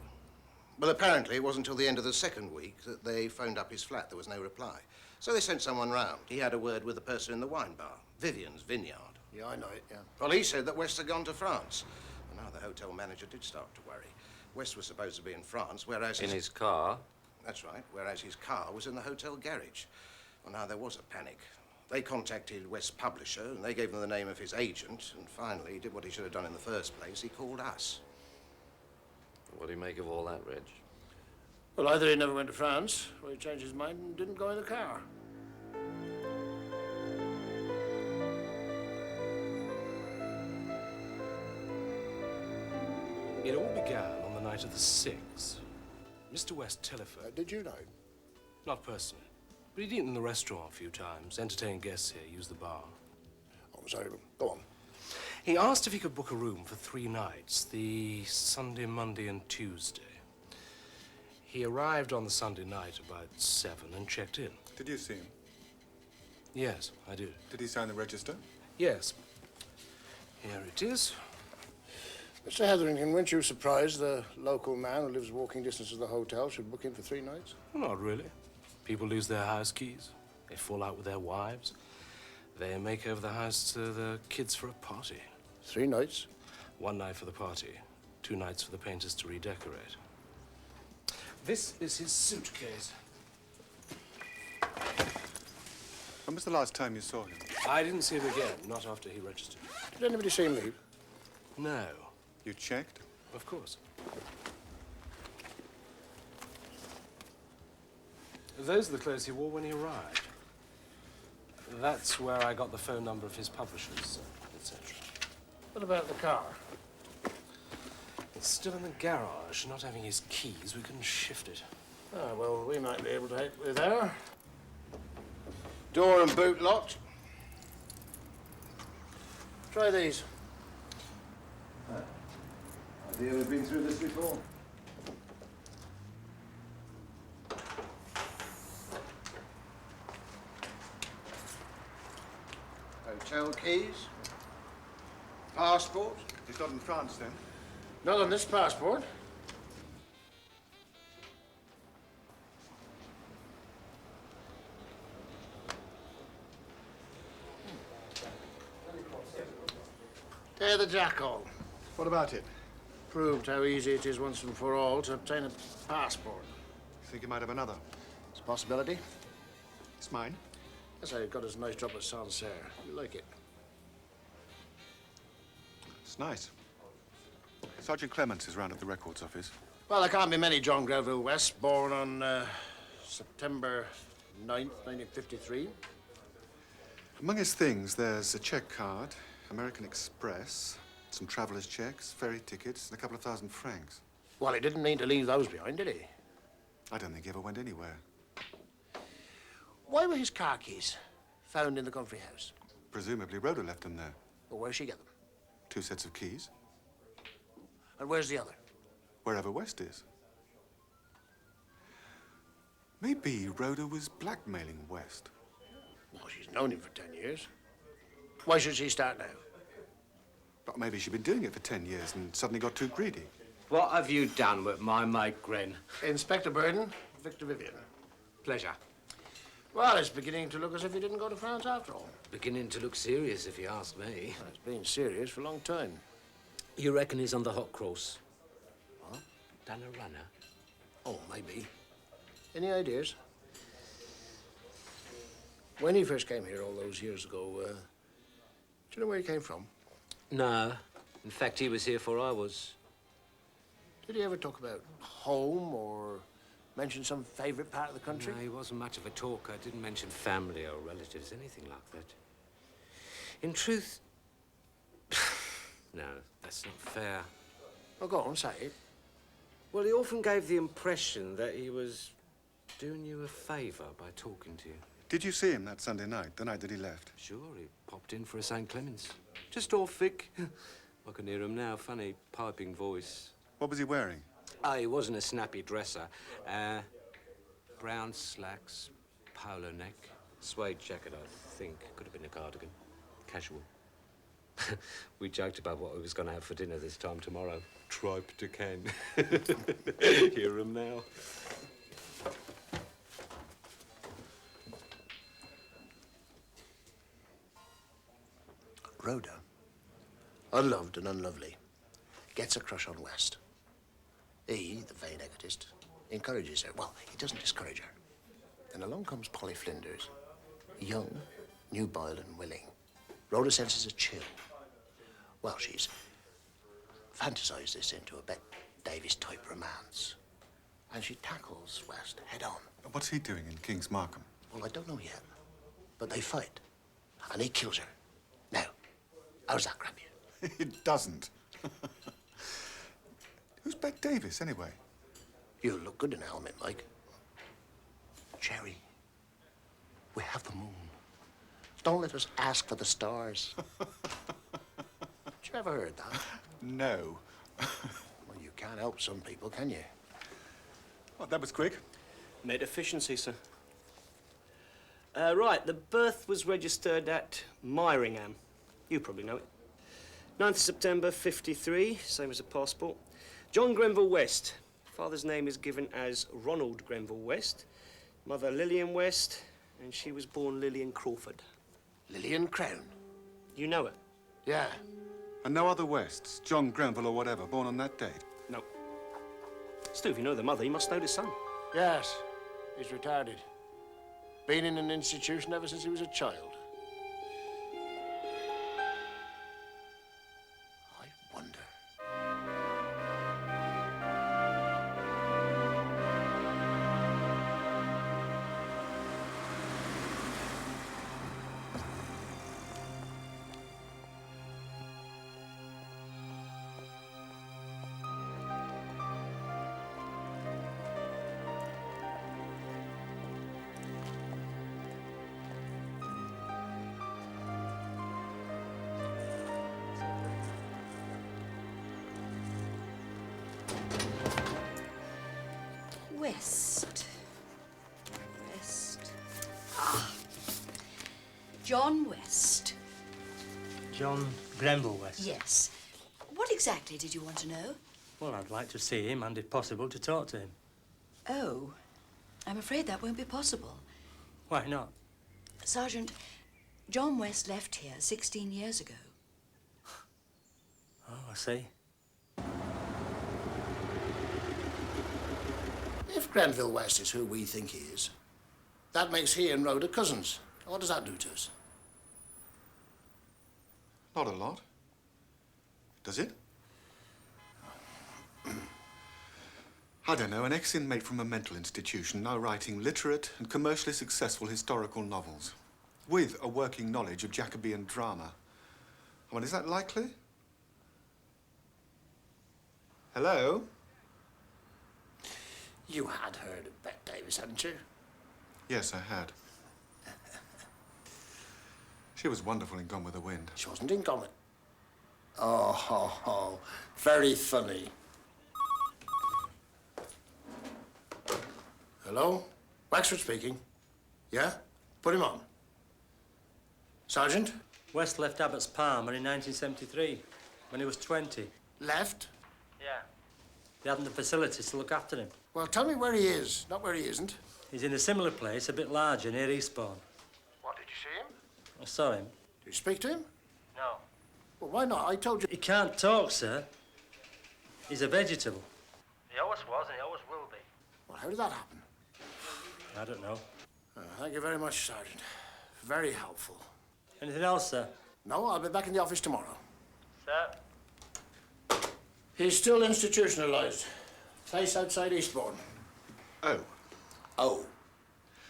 But apparently it wasn't until the end of the second week that they phoned up his flat. There was no reply. So they sent someone round. He had a word with the person in the wine bar, Vivian's Vineyard. Yeah, I know it, yeah. Well, he said that West had gone to France. And now the hotel manager did start to worry. West was supposed to be in France, whereas In his car? That's right, whereas his car was in the hotel garage. Well, now there was a panic. They contacted West's publisher, and they gave them the name of his agent, and finally he did what he should have done in the first place. He called us. What do you make of all that, Reg? Well, either he never went to France, or he changed his mind and didn't go in the car. It all began on the night of the 6th. Mr. West telephoned. Did you know? Not personally. But he'd eaten in the restaurant a few times, entertained guests here, used the bar. Oh, sorry, go on. He asked if he could book a room for 3 nights, the Sunday, Monday, and Tuesday. He arrived on the Sunday night about 7 and checked in. Did you see him? Yes, I did. Did he sign the register? Yes. Here it is. Mr. Hetherington, weren't you surprised the local man who lives walking distance to the hotel should book in for 3 nights? Well, not really. People lose their house keys. They fall out with their wives. They make over the house to the kids for a party. 3 nights? 1 night for the party, 2 nights for the painters to redecorate. This is his suitcase. When was the last time you saw him? I didn't see him again, not after he registered. Did anybody see him leave? No. You checked? Of course. Those are the clothes he wore when he arrived. That's where I got the phone number of his publishers, etc. What about the car? It's still in the garage. Not having his keys, we couldn't shift it. Ah, well, we might be able to help with there. Door and boot locked. Try these. Have you ever been through this before? Hotel keys? Passport? He's not in France, then? Not on this passport. They're the jackal. What about it? Proved how easy it is once and for all to obtain a passport. Think you might have another? It's a possibility. It's mine. That's how he got his nice drop at Sancerre. You like it? It's nice. Sergeant Clements is round at the records office. Well, there can't be many John Grenville West, born on September 9th, 1953. Among his things, there's a check card, American Express, some traveller's checks, ferry tickets, and a couple of £1,000. Well, he didn't mean to leave those behind, did he? I don't think he ever went anywhere. Why were his car keys found in the Comfrey house? Presumably Rhoda left them there. Well, where'd she get them? 2 sets of keys. And where's the other? Wherever West is. Maybe Rhoda was blackmailing West. Well, she's known him for 10 years. Why should she start now? But maybe she'd been doing it for 10 years and suddenly got too greedy. What have you done with my mate, Gren? Inspector Burden, Victor Vivian. Pleasure. Well, it's beginning to look as if he didn't go to France after all. Beginning to look serious, if you ask me. Well, it's been serious for a long time. You reckon he's on the hot cross? What? Done a runner? Oh, maybe. Any ideas? When he first came here all those years ago, do you know where he came from? No. In fact, he was here before I was. Did he ever talk about home or mention some favourite part of the country? No, he wasn't much of a talker. Didn't mention family or relatives, anything like that. In truth... No, that's not fair. Well, go on, say it. Well, he often gave the impression that he was doing you a favour by talking to you. Did you see him that Sunday night, the night that he left? Sure, he popped in for a St. Clement's. Just off Vic. I can hear him now, funny, piping voice. What was he wearing? Oh, he wasn't a snappy dresser. Brown slacks, polo neck, suede jacket, I think. Could have been a cardigan. Casual. We joked about what we was going to have for dinner this time tomorrow. Tripe de can. Hear him now. Rhoda, unloved and unlovely, gets a crush on West. He, the vain egotist, encourages her. Well, he doesn't discourage her. Then along comes Polly Flinders, young, nubile and willing. Rhoda senses a chill. Well, she's fantasized this into a Bette Davis-type romance. And she tackles West head-on. What's he doing in King's Markham? Well, I don't know yet. But they fight. And he kills her. Now, how's that grab you? It doesn't. Who's Bette Davis, anyway? You look good in a helmet, Mike. Jerry, we have the moon. Don't let us ask for the stars. You ever heard that? No. Well, you can't help some people, can you? Well, that was quick. Made efficiency, sir. Right, the birth was registered at Myringham. You probably know it. 9th September, 53, same as the passport. John Grenville West. Father's name is given as Ronald Grenville West. Mother Lillian West, and she was born Lillian Crawford. Lillian Crown? You know her? Yeah. And no other Wests, John Grenville or whatever, born on that date? No. Stu, if you know the mother, you must know the son. Yes. He's retarded. Been in an institution ever since he was a child. I wonder. West. Ah. John West. John Grenville West? Yes. What exactly did you want to know? Well, I'd like to see him and, if possible, to talk to him. Oh, I'm afraid that won't be possible. Why not? Sergeant, John West left here 16 years ago. Oh, I see. If Grenville West is who we think he is, that makes he and Rhoda cousins. What does that do to us? Not a lot. Does it? I don't know, an ex-inmate from a mental institution now writing literate and commercially successful historical novels with a working knowledge of Jacobean drama. I mean, is that likely? Hello? You had heard of Bette Davis, hadn't you? Yes, I had. She was wonderful in Gone with the Wind. She wasn't in Gone with... Oh, very funny. Hello? Wexford speaking. Yeah? Put him on. Sergeant? West left Abbott's Palmer in 1973, when he was 20. Left? Yeah. They hadn't the facilities to look after him. Well, tell me where he is, not where he isn't. He's in a similar place, a bit larger, near Eastbourne. What, did you see him? I saw him. Did you speak to him? No. Well, why not? I told you... He can't talk, sir. He's a vegetable. He always was and he always will be. Well, how did that happen? I don't know. Thank you very much, Sergeant. Very helpful. Anything else, sir? No, I'll be back in the office tomorrow. Sir? He's still institutionalized. Place outside Eastbourne. Oh. Oh.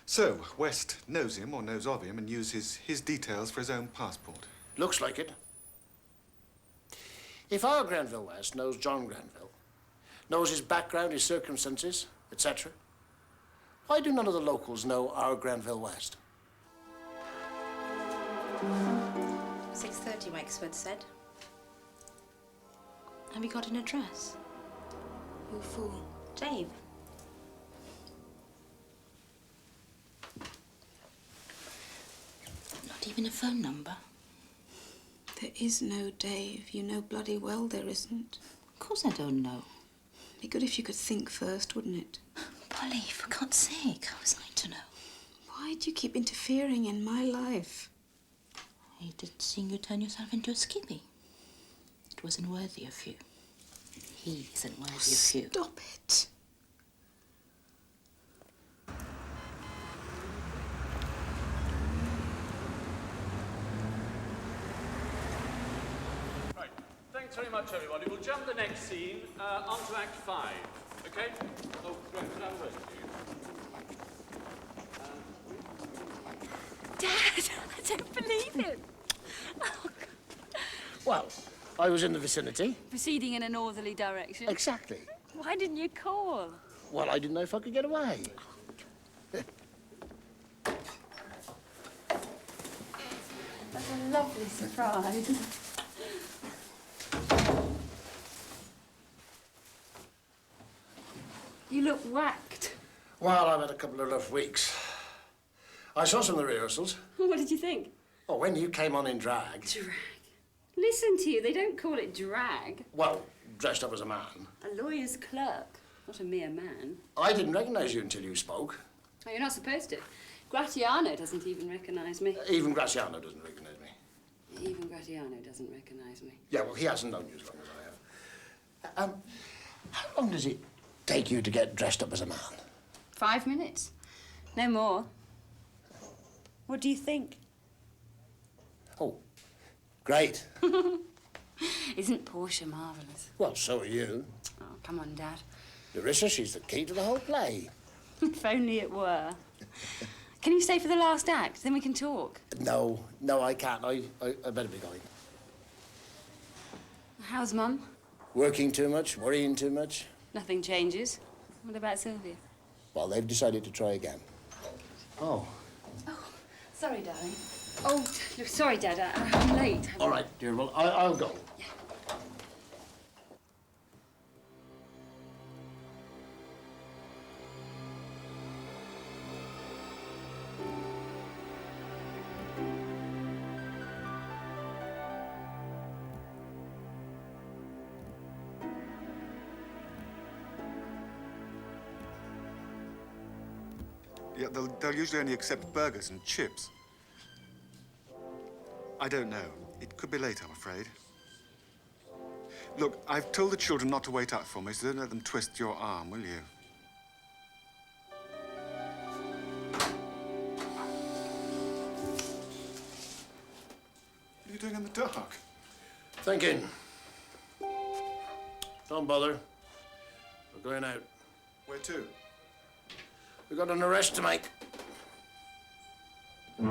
So, West knows him or knows of him and uses his details for his own passport. Looks like it. If our Grenville West knows John Grenville, knows his background, his circumstances, etc., why do none of the locals know our Grenville West? 6:30, Wexford said. Have you got an address? Who for? Dave. Not even a phone number? There is no Dave. You know bloody well there isn't. Of course I don't know. It'd be good if you could think first, wouldn't it? Polly, for God's sake, how was I to know? Why do you keep interfering in my life? I hated seeing you turn yourself into a skippy. It wasn't worthy of you. He isn't worthy of you. Stop it. Right. Thanks very much, everybody. We'll jump the next scene on to Act 5. Okay? Oh, right, could I have a word with you? Dad, I don't believe it. Oh, Well, I was in the vicinity. proceeding in a northerly direction. Exactly. Why didn't you call? Well, I didn't know if I could get away. That's a lovely surprise. You look whacked. Well, I've had a couple of rough weeks. I saw some of the rehearsals. What did you think? Oh, when you came on in drag. Drag. Listen to you, they don't call it drag. Well, dressed up as a man. A lawyer's clerk, not a mere man. I didn't recognize you until you spoke. Oh, you're not supposed to. Gratiano doesn't even recognize me. Even Graciano doesn't recognize me. Even Gratiano doesn't recognize me. Yeah, well, he hasn't known you as long as I have. How long does it take you to get dressed up as a man? 5 minutes. No more. What do you think? Oh, great. Isn't Portia marvellous? Well, so are you. Oh, come on, Dad. Larissa, she's the key to the whole play. If only it were. Can you stay for the last act? Then we can talk. No, I can't. I better be going. How's Mum? Working too much, worrying too much. Nothing changes. What about Sylvia? Well, they've decided to try again. Oh. Sorry, darling. Oh, look, sorry, Dad. I'm late. All right, dear. Well, I'll go. Yeah, they'll usually only accept burgers and chips. I don't know. It could be late, I'm afraid. Look, I've told the children not to wait up for me, so don't let them twist your arm, will you? What are you doing in the dark? Thinking. Don't bother. We're going out. Where to? We've got an arrest to make. Do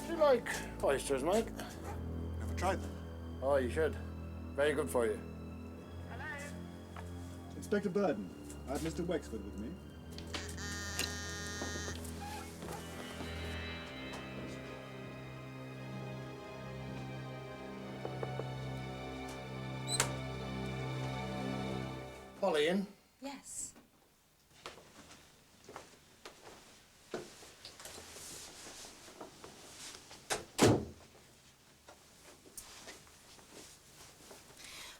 you like oysters, Mike? Never tried them. Oh, you should. Very good for you. Inspector Burden, I have Mr. Wexford with me. Polly in? Yes.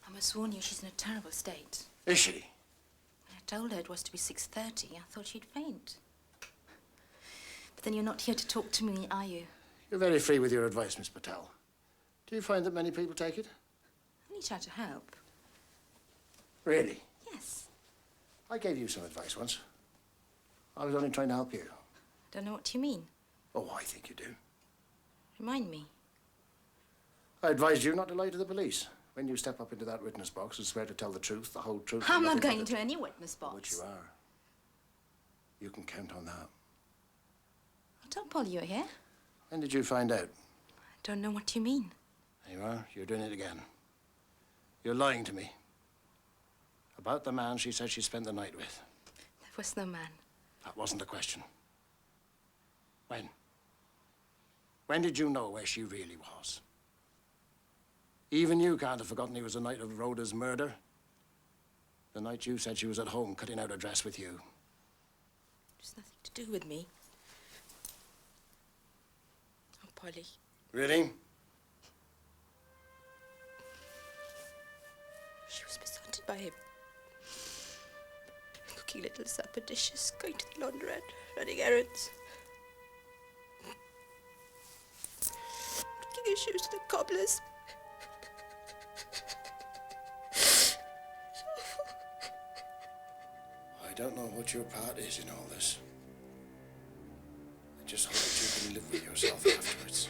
I must warn you, she's in a terrible state. Is she? When I told her it was to be 6:30, I thought she'd faint. But then you're not here to talk to me, are you? You're very free with your advice, Miss Patel. Do you find that many people take it? I only try to help. Really? Yes. I gave you some advice once. I was only trying to help you. Don't know what you mean. Oh, I think you do. Remind me. I advised you not to lie to the police. When you step up into that witness box and swear to tell the truth, the whole truth... I'm and not nothing going but to any witness box. Which you are. You can count on that. Oh, don't Polly, you're here. When did you find out? I don't know what you mean. There you are. You're doing it again. You're lying to me. About the man she said she spent the night with. There was no man. That wasn't the question. When? When did you know where she really was? Even you can't have forgotten he was the night of Rhoda's murder. The night you said she was at home cutting out a dress with you. There's nothing to do with me. Oh, Polly. Really? She was besotted by him. Cooking little supper dishes, going to the laundrette, running errands. Taking her shoes to the cobbler's. I don't know what your part is in all this. I just hope that you can live with yourself afterwards.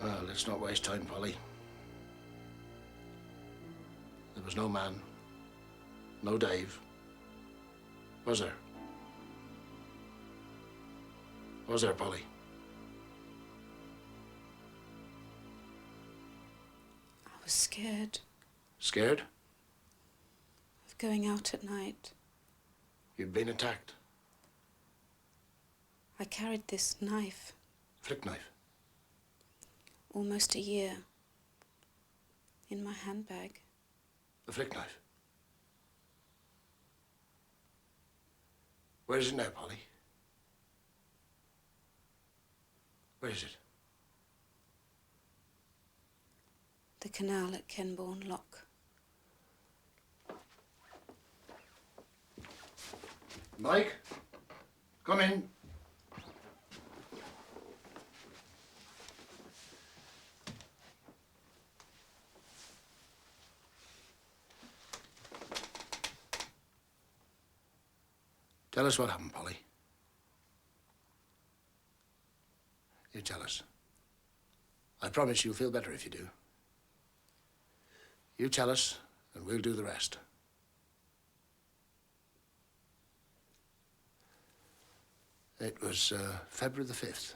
Well, let's not waste time, Polly. There was no man, no Dave, was there? Was there, Polly? I was scared Scared? of going out at night. You'd been attacked. I carried this knife Flick knife. almost a year in my handbag. The flick knife. Where is it now, Polly? Where is it? The canal at Kenbourne Lock. Mike, come in. Tell us what happened, Polly. You tell us. I promise you'll feel better if you do. You tell us, and we'll do the rest. It was February the 5th.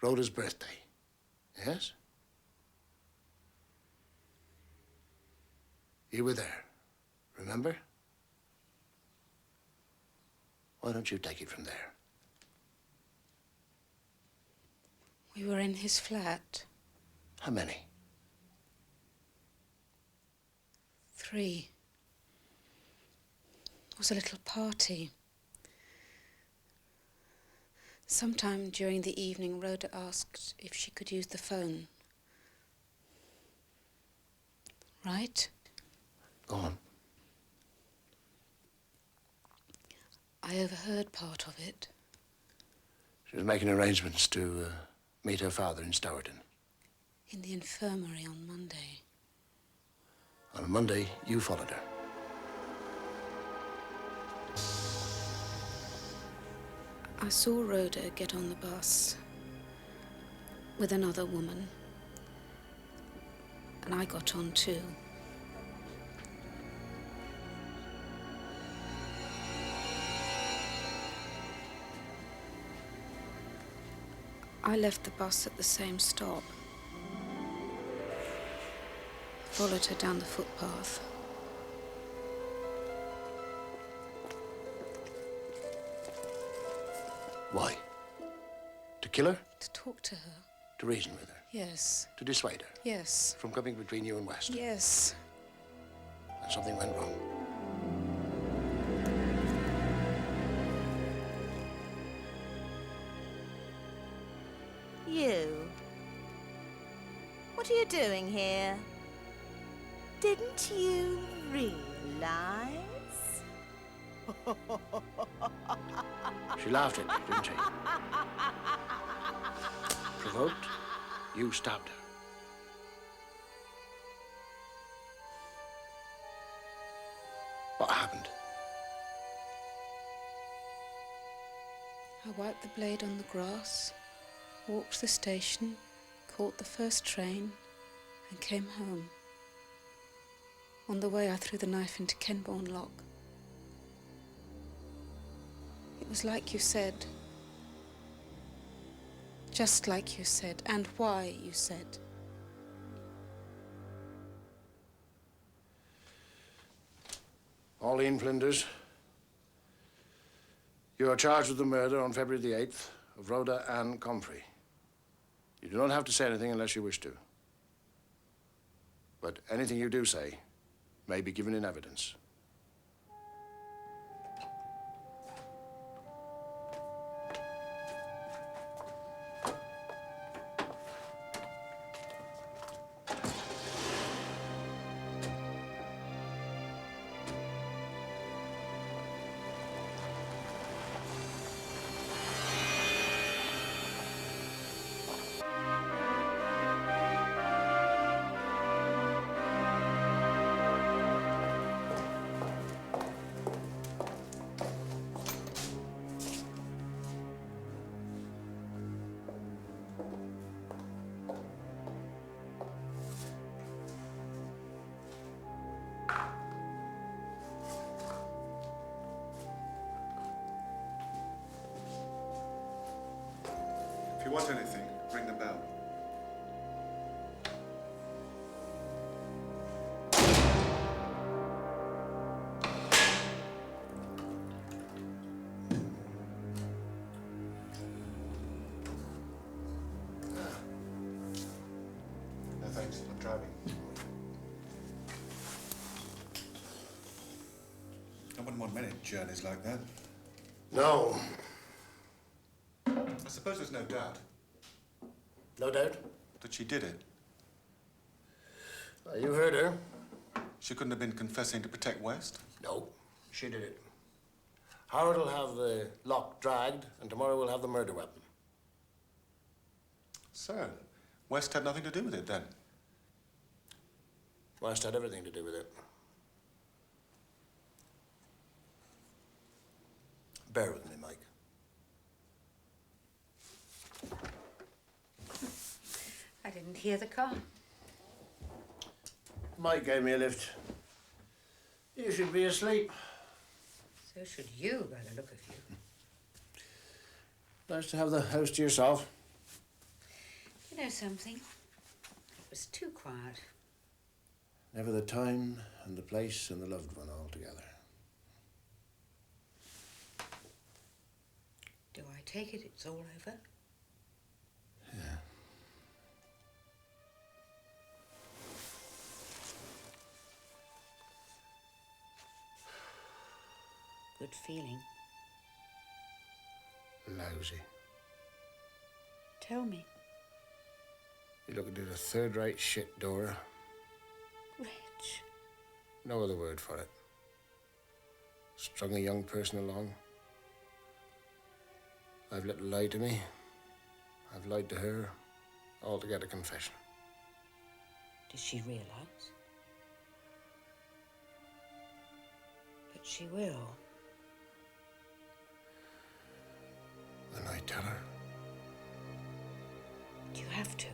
Rhoda's birthday. Yes? You were there, remember? Why don't you take it from there? We were in his flat. How many? 3. It was a little party. Sometime during the evening, Rhoda asked if she could use the phone. Right? Go on. I overheard part of it. She was making arrangements to meet her father in Stourton. In the infirmary on Monday. On Monday, you followed her. I saw Rhoda get on the bus with another woman, and I got on too. I left the bus at the same stop, followed her down the footpath. Why? To kill her? To talk to her. To reason with her? Yes. To dissuade her? Yes. From coming between you and West? Yes. And something went wrong. You? What are you doing here? Didn't you realize? She laughed at you, didn't she? Provoked, you stabbed her. What happened? I wiped the blade on the grass, walked to the station, caught the first train, and came home. On the way, I threw the knife into Kenbourne Lock. It was like you said. Just like you said, and why you said. Pauline Flinders, you are charged with the murder on February the 8th of Rhoda Ann Comfrey. You do not have to say anything unless you wish to. But anything you do say may be given in evidence. If you want anything, ring the bell. No thanks, I'm driving. I wouldn't want many journeys like that. No. I suppose there's no doubt. No doubt? That she did it. You heard her. She couldn't have been confessing to protect West? No, she did it. Howard will have the lock dragged, and tomorrow we'll have the murder weapon. So, West had nothing to do with it then? West had everything to do with it. Bear with me, Mike. I didn't hear the car. Mike gave me a lift. You should be asleep. So should you, by the look of you. Nice to have the house to yourself. You know something? It was too quiet. Never the time and the place and the loved one all together. Do I take it it's all over? Yeah. Good feeling. Lousy. Tell me. You look into the third-rate shit, Dora. Reg. No other word for it. Strung a young person along. I've let her lie to me. I've lied to her. All to get a confession. Does she realise? But she will. When I tell her. You have to.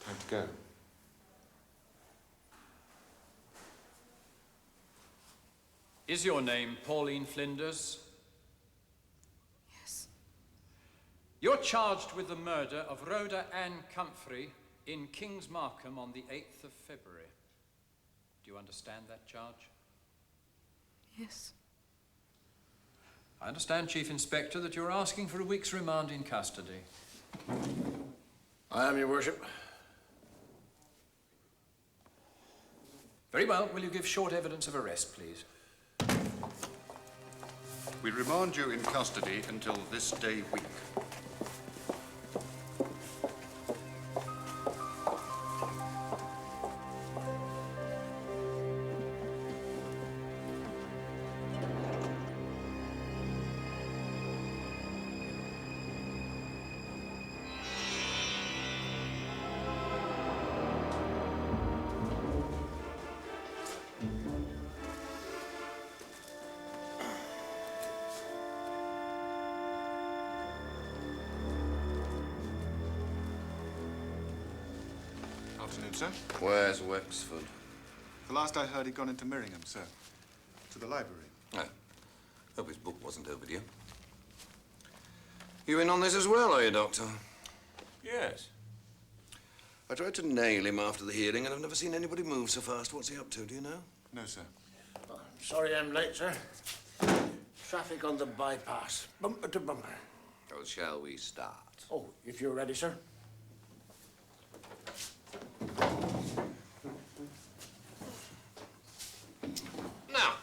Time to go. Is your name Pauline Flinders? Yes. You're charged with the murder of Rhoda Comfrey in King's Markham on the 8th of February. Do you understand that charge? Yes. I understand, Chief Inspector, that you're asking for a week's remand in custody. I am, Your Worship. Very well. Will you give short evidence of arrest, please? We remand you in custody until this day week. Afternoon, sir. Where's Wexford? The last I heard, he'd gone into Mirringham, sir. To the library. Oh. Hope his book wasn't overdue. You in on this as well, are you, Doctor? Yes. I tried to nail him after the hearing, and I've never seen anybody move so fast. What's he up to, do you know? No, sir. Oh, I'm sorry I'm late, sir. Traffic on the bypass. Bumper to bumper. Well, shall we start? Oh, if you're ready, sir. Now,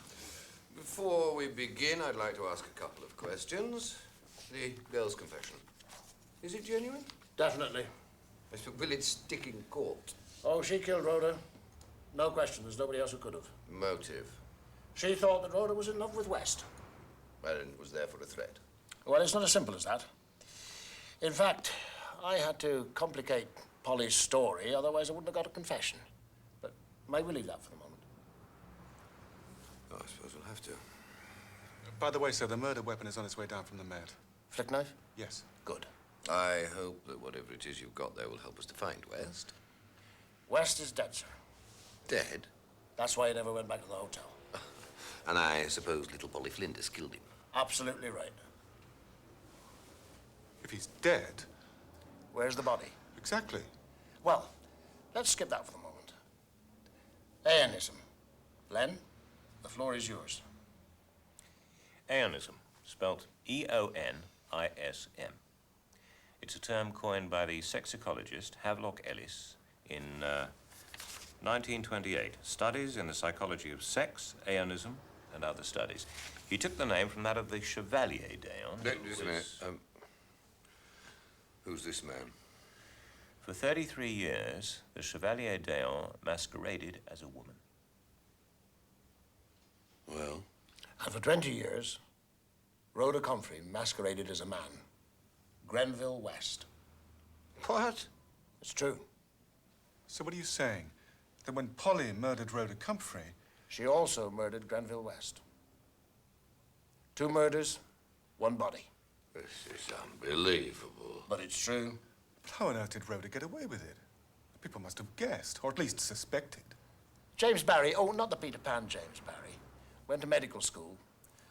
before we begin, I'd like to ask a couple of questions. The girl's confession. Is it genuine? Definitely. Will it stick in court? Oh, she killed Rhoda. No question. There's nobody else who could have. Motive? She thought that Rhoda was in love with West. And was there for a threat? Well, it's not as simple as that. In fact, I had to complicate Polly's story, otherwise I wouldn't have got a confession. But may we leave that for the moment? Oh, I suppose we'll have to. By the way, sir, the murder weapon is on its way down from the Met. Flick knife? Yes. Good. I hope that whatever it is you've got there will help us to find West. West is dead, sir. Dead? That's why he never went back to the hotel. And I suppose little Polly Flinders killed him. Absolutely right. If he's dead... Where's the body? Exactly. Well, let's skip that for the moment. Aeonism. Len, the floor is yours. Aeonism, spelt E-O-N-I-S-M. It's a term coined by the sex psychologist Havelock Ellis in 1928. Studies in the psychology of sex, Aeonism, and other studies. He took the name from that of the Chevalier d'Aeon. Who's this man? For 33 years, the Chevalier d'Aeon masqueraded as a woman. Well? And for 20 years, Rhoda Comfrey masqueraded as a man. Grenville West. What? It's true. So what are you saying? That when Polly murdered Rhoda Comfrey... She also murdered Grenville West. 2 murders, 1 body. This is unbelievable. But it's true. But how on earth did Rhoda get away with it? People must have guessed, or at least suspected. James Barry, oh, not the Peter Pan James Barry, went to medical school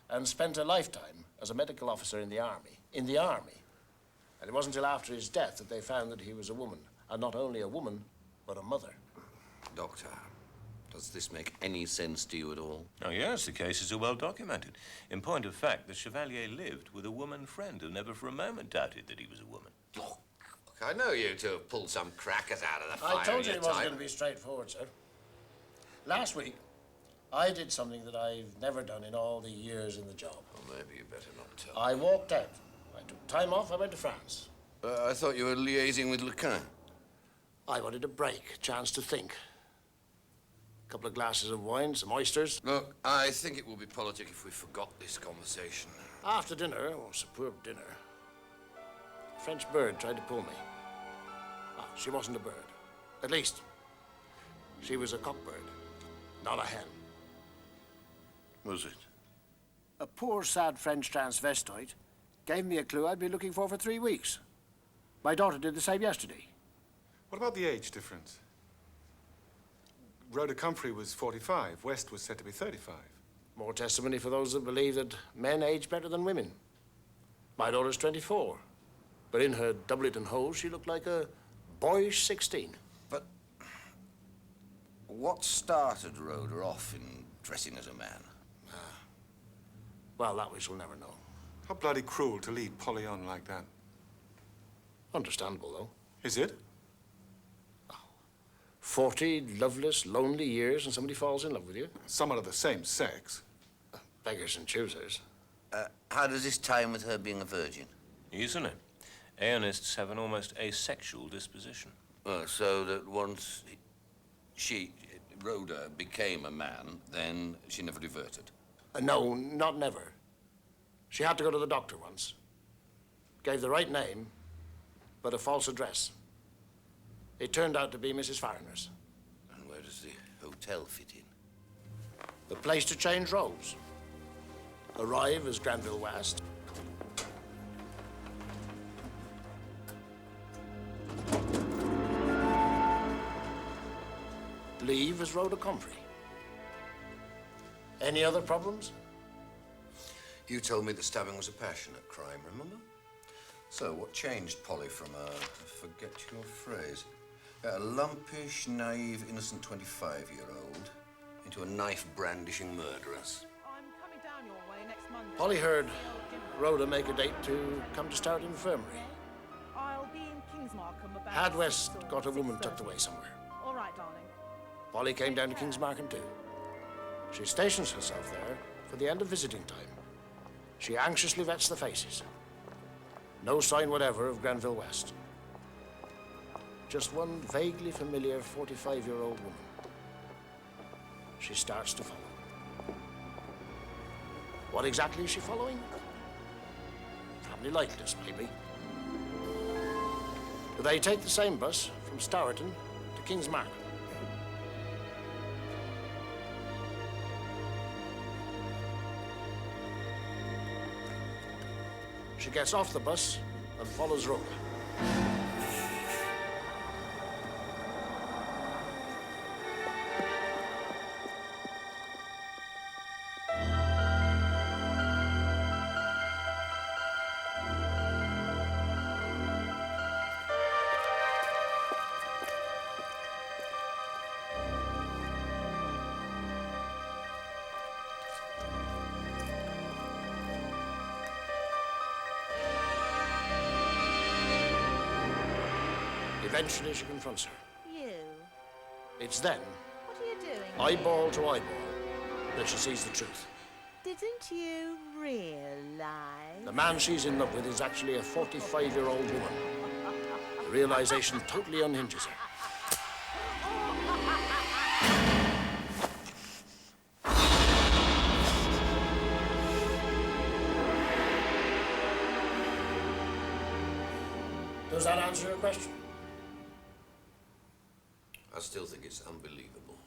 and spent a lifetime as a medical officer in the army. In the army. And it wasn't until after his death that they found that he was a woman. And not only a woman, but a mother. Doctor, does this make any sense to you at all? Oh, yes, the cases are well documented. In point of fact, the Chevalier lived with a woman friend who never for a moment doubted that he was a woman. Look, I know you two have pulled some crackers out of the fire. I told you in it your wasn't time. going to be straightforward, sir. Last week, I did something that I've never done in all the years in the job. Well, maybe you better not tell. I walked out. I took time off. I went to France. I thought you were liaising with Laquin. I wanted a break, a chance to think. A couple of glasses of wine, some oysters. Look, I think it will be politic if we forgot this conversation. After dinner, oh, superb dinner, a French bird tried to pull me. Ah, she wasn't a bird. At least, she was a cockbird, not a hen. Was it? A poor, sad French transvestite gave me a clue I'd been looking for 3 weeks. My daughter did the same yesterday. What about the age difference? Rhoda Comfrey was 45. West was said to be 35. More testimony for those that believe that men age better than women. My daughter's 24. But in her doublet and hose, she looked like a boyish 16. But what started Rhoda off in dressing as a man? Well, that we shall never know. How bloody cruel to lead Polly on like that. Understandable, though. Is it? 40 loveless, lonely years and somebody falls in love with you. Someone of the same sex. Beggars and choosers. How does this tie in with her being a virgin? Easily. Aeonists have an almost asexual disposition. So that once Rhoda became a man, then she never reverted? No, not never. She had to go to the doctor once. Gave the right name, but a false address. It turned out to be Mrs. Farriner's. And where does the hotel fit in? The place to change roles. Arrive as Granville West. Leave as Rhoda Comfrey. Any other problems? You told me that stabbing was a passionate crime, remember? So what changed Polly from a, forget your phrase, a lumpish, naive, innocent 25-year-old into a knife-brandishing murderess? I'm coming down your way next Monday. Polly heard Rhoda make a date to come to Start Infirmary. I'll be in Kingsmarkham about... Had West got a woman tucked away somewhere. All right, darling. Polly came down to Kingsmarkham too. She stations herself there for the end of visiting time. She anxiously vets the faces. No sign whatever of Granville West. Just one vaguely familiar 45-year-old woman. She starts to follow. What exactly is she following? Family likeness, maybe. They take the same bus from Stourton to Kingsmarkham. She gets off the bus and follows Rhoda. Eventually, she confronts her. You. It's then, What are you doing? eyeball to eyeball, that she sees the truth. Didn't you realise? The man she's in love with is actually a 45-year-old woman. The realization totally unhinges her. Does that answer your question? I still think it's unbelievable.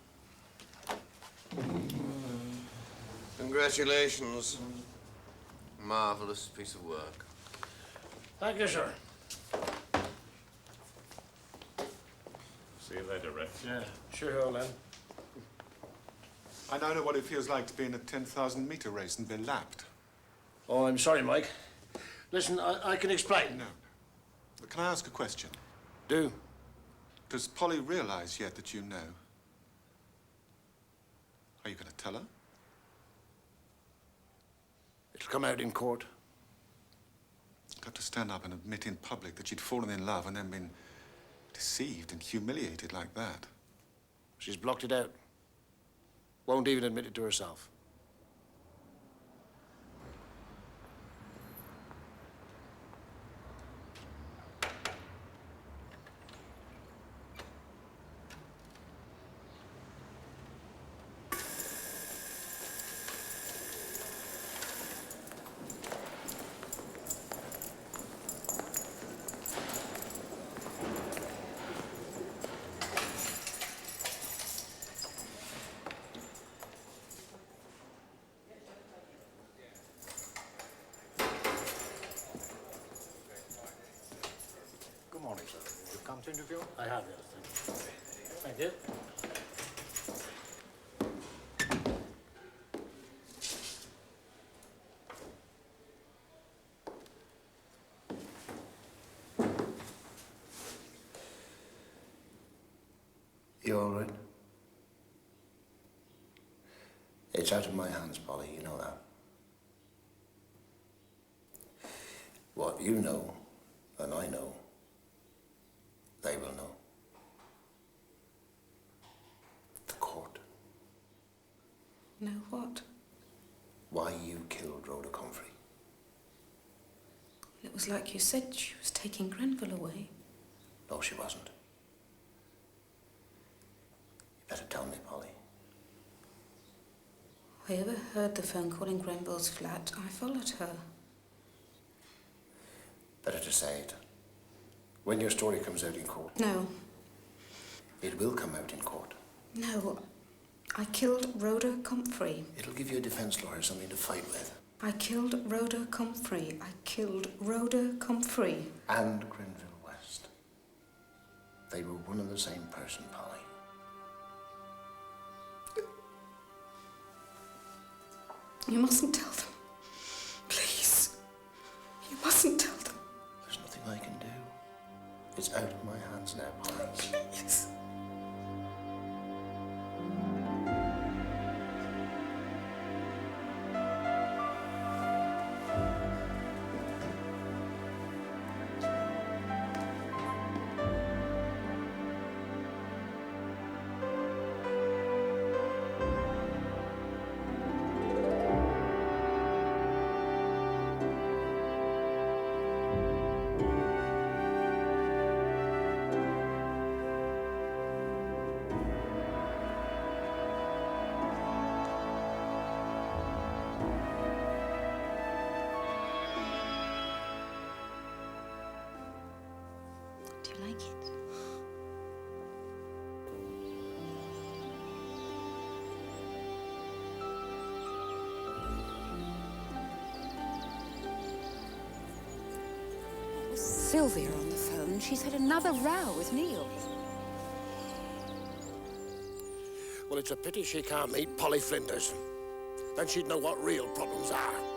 Congratulations. Marvelous piece of work. Thank you, sir. See you later, Rex. Yeah, sure, old man. I now know what it feels like to be in a 10,000-meter race and be lapped. Oh, I'm sorry, Mike. Listen, I can explain. No. Can I ask a question? Do. Does Polly realize yet that you know? Are you going to tell her? It'll come out in court. Got to stand up and admit in public that she'd fallen in love and then been deceived and humiliated like that. She's blocked it out. Won't even admit it to herself. Good morning, sir. You've come to interview? I have, yes. Thank you. You all right? It's out of my hands, Polly, you know that. What you know, and I know, they will know. The court. Know what? Why you killed Rhoda Comfrey. It was like you said, she was taking Grenville away. No, she wasn't. You better tell me, Polly. I overheard the phone call in Grenville's flat. I followed her. Better to say it. When your story comes out in court. No. It will come out in court. No. I killed Rhoda Comfrey. It'll give you a defense lawyer something to fight with. I killed Rhoda Comfrey. I killed Rhoda Comfrey. And Grenville West. They were one and the same person, Polly. You mustn't tell them. Please. You mustn't tell them. There's nothing I can do. It's out of my hands now, Polly. Please. Do you like it? It was Sylvia on the phone. She's had another row with Neil. Well, it's a pity she can't meet Polly Flinders. Then she'd know what real problems are.